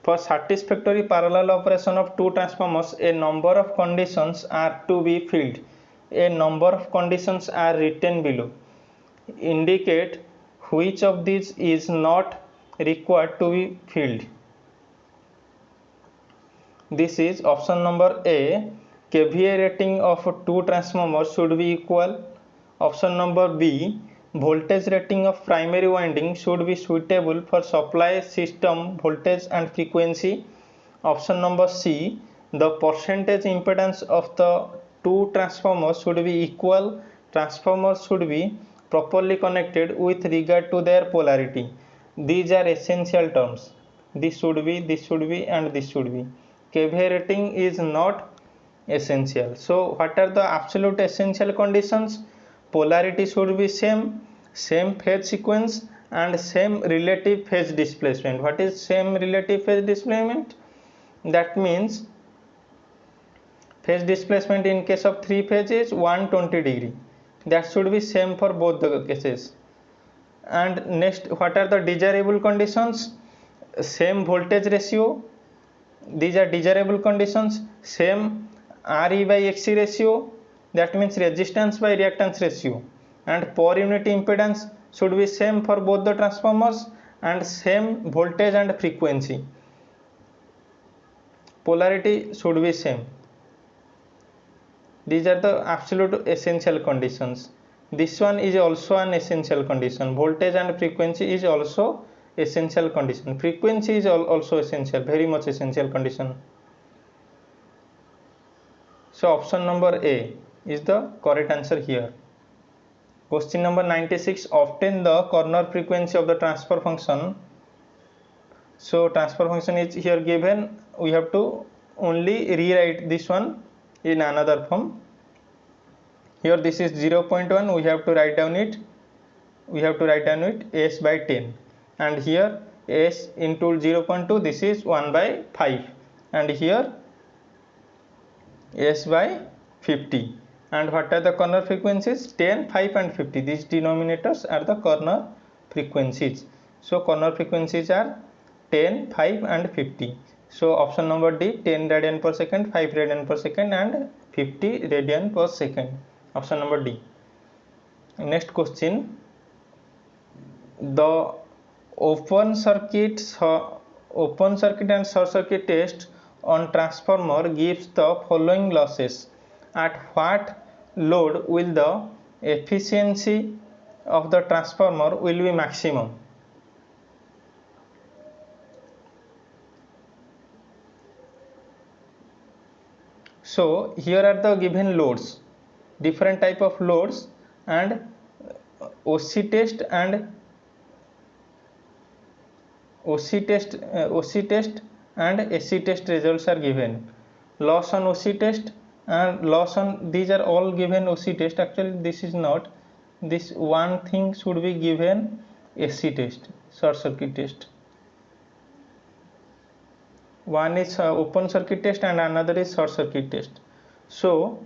For satisfactory parallel operation of two transformers, a number of conditions are to be filled. A number of conditions are written below. Indicate which of these is not required to be filled. This is option number A. KVA rating of two transformers should be equal. Option number B. Voltage rating of primary winding should be suitable for supply system voltage and frequency. Option number C. The percentage impedance of the two transformers should be equal. Transformers should be properly connected with regard to their polarity. These are essential terms. This should be, and this should be. KVA rating is not essential. So what are the absolute essential conditions? Polarity should be same phase sequence, and same relative phase displacement. What is same relative phase displacement? That means phase displacement in case of three phase is 120 degree. that should be same for both the cases. And next, what are the desirable conditions? Same voltage ratio, these are desirable conditions. Same Re by Xc ratio, that means resistance by reactance ratio, and per unit impedance should be same for both the transformers, and same voltage and frequency. Polarity should be same. These are the absolute essential conditions. This one is also an essential condition. Voltage and frequency is also essential condition. Frequency is also essential, very much essential condition. So option number A is the correct answer here. Question number 96, obtain the corner frequency of the transfer function. So transfer function is here given, we have to only rewrite this one in another form. Here this is 0.1, we have to write down it, s by 10, and here s into 0.2, this is 1 by 5, and here s by 50. And what are the corner frequencies? 10, 5 and 50. These denominators are the corner frequencies. So corner frequencies are 10, 5 and 50. So option number D, 10 radian per second, 5 radian per second and 50 radian per second. Option number D. Next question. The open circuit and short circuit test on transformer gives the following losses. At what load will the efficiency of the transformer will be maximum? So here are the given loads, different type of loads, and OC test and AC test results are given. Loss on OC test and loss on, these are all given OC test. Actually this is not, this one thing should be given AC test, short circuit test. One is open circuit test and another is short circuit test. So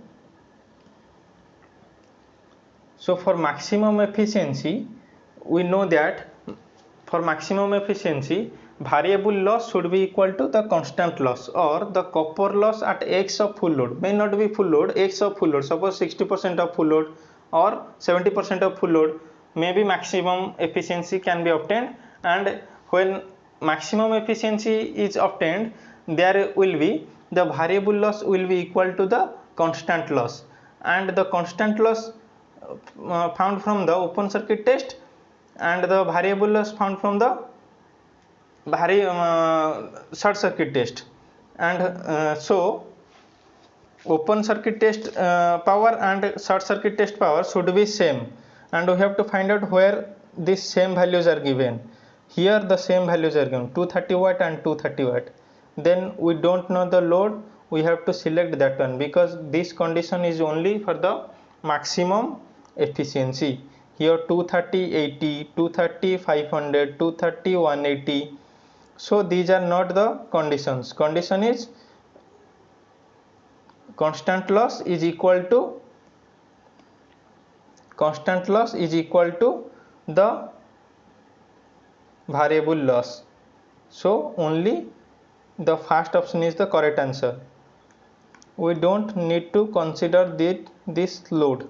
for maximum efficiency, we know that for maximum efficiency, variable loss should be equal to the constant loss, or the copper loss at X of full load, may not be full load, X of full load, suppose 60% of full load or 70% of full load, maybe maximum efficiency can be obtained. And when maximum efficiency is obtained, there will be the variable loss will be equal to the constant loss, and the constant loss found from the open circuit test and the variable loss found from the short circuit test. And so open circuit test power and short circuit test power should be same, and we have to find out where these same values are given. Here the same values are given, 230 watt and 230 watt. Then we don't know the load, we have to select that one, because this condition is only for the maximum efficiency. Here 230 80, 230 500, 230 180. So these are not the conditions. Condition is constant loss is equal to the variable loss. So only the first option is the correct answer. We don't need to consider this load,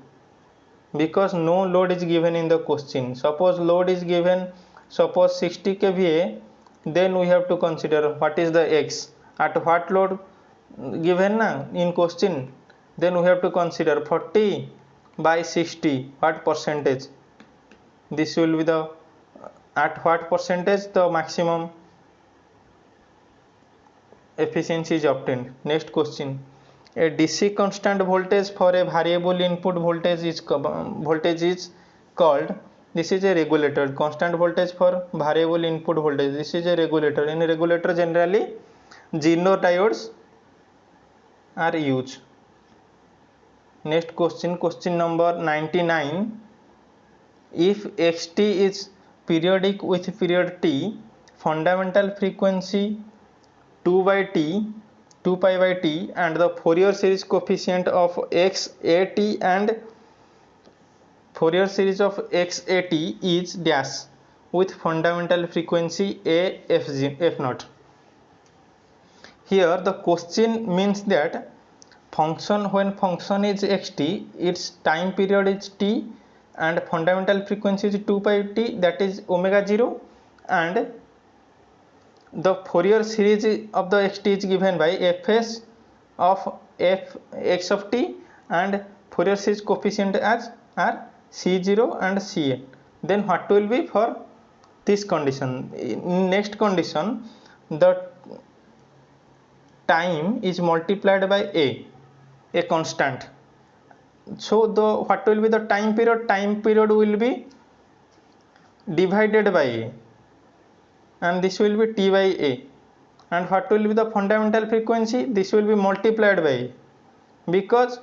because no load is given in the question. Suppose load is given, suppose 60 kVA, then we have to consider what is the X, at what load given na in question, then we have to consider 40 by 60, what percentage, this will be the at what percentage the maximum efficiency is obtained. Next question. A DC constant voltage for a variable input voltage is called, this is a regulator. Constant voltage for variable input voltage, this is a regulator. In a regulator generally Zener diodes are used. Next question, question number 99. If xt is periodic with period t, fundamental frequency 2 pi by t, and the Fourier series coefficient of x, a, t and Fourier series of xat is dash with fundamental frequency a f naught. Here the question means that function, when function is xt, its time period is t and fundamental frequency is 2 pi t, that is omega 0, and the Fourier series of the xt is given by fs of f x of t and Fourier series coefficient as are c0 and cn. Then what will be for this condition? In next condition, the time is multiplied by a constant. So the what will be the time period? Time period will be divided by a, and this will be t by a. And what will be the fundamental frequency? This will be multiplied by a, because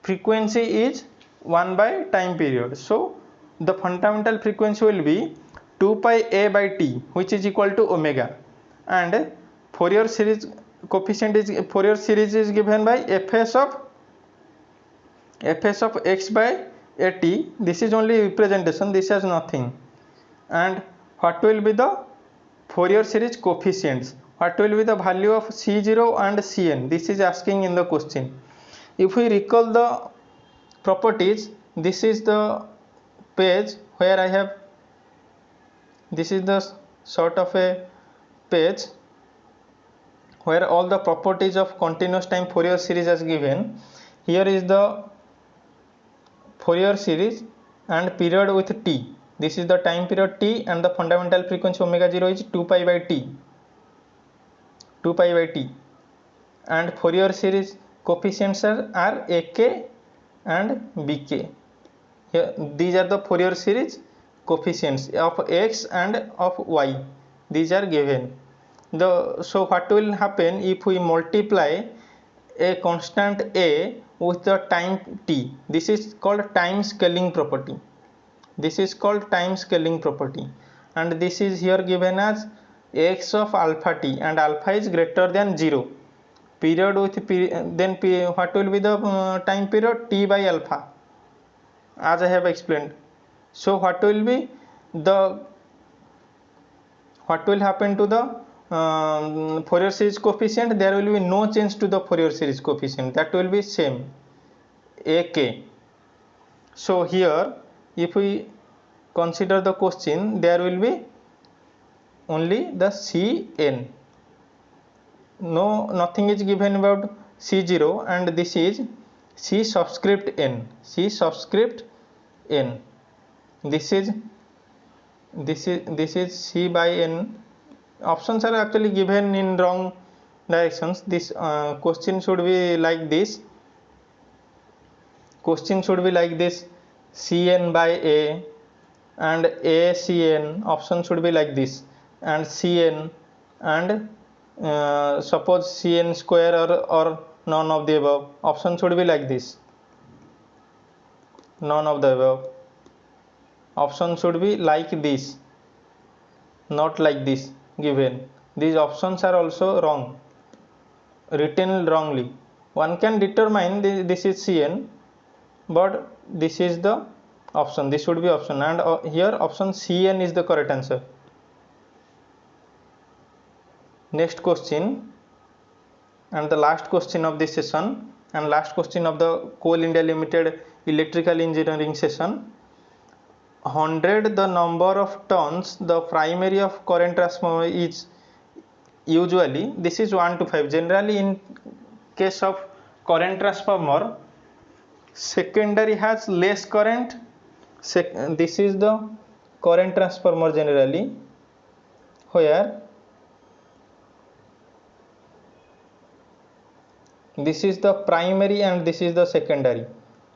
frequency is 1 by time period. So the fundamental frequency will be 2 pi a by t, which is equal to omega, and Fourier series coefficient is Fourier series is given by fs of x by at. This is only representation, this has nothing. And what will be the Fourier series coefficients? What will be the value of c0 and cn? This is asking in the question. If we recall the properties, this is the page where I have, this is the sort of a page where all the properties of continuous time Fourier series is given. Here is the Fourier series and period with t. This is the time period t and the fundamental frequency omega 0 is 2 pi by t, and Fourier series coefficients are ak and bk. Here these are the Fourier series coefficients of x and of y, these are given. So what will happen if we multiply a constant a with the time t? This is called time scaling property. And this is here given as x of alpha t, and alpha is greater than 0. Period with then what will be the time period? T by alpha, as I have explained. So what will be the what will happen to the Fourier series coefficient? There will be no change to the Fourier series coefficient, that will be same, ak. So here if we consider the question, there will be only the cn, nothing is given about c0, and this is c subscript n. This is c by n. Options are actually given in wrong directions. This question should be like this. Cn by a and a cn. Option should be like this, and cn and suppose cn square or none of the above. Option should be like this, none of the above. Option should be like this, not like this given. These options are also wrong, written wrongly. One can determine this is cn, but this is the option, this should be option, and here option cn is the correct answer. Next question, and the last question of this session, and last question of the Coal India Limited electrical engineering session. 100 the number of turns the primary of current transformer is usually, this is 1 to 5. Generally in case of current transformer, secondary has less current. This is the current transformer generally, where this is the primary and this is the secondary.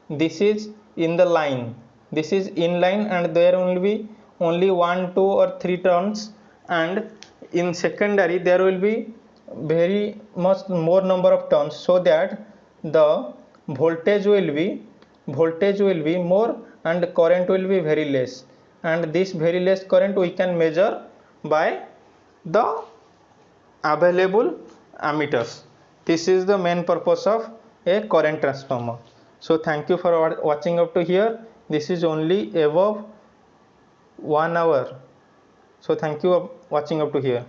This is in the line, this is in line, and there will be only 1, 2 or 3 turns, and in secondary there will be very much more number of turns, so that the voltage will be more and current will be very less, and this very less current we can measure by the available ammeters. This is the main purpose of a current transformer. So thank you for watching up to here. this is only above 1 hour. So thank you for watching up to here.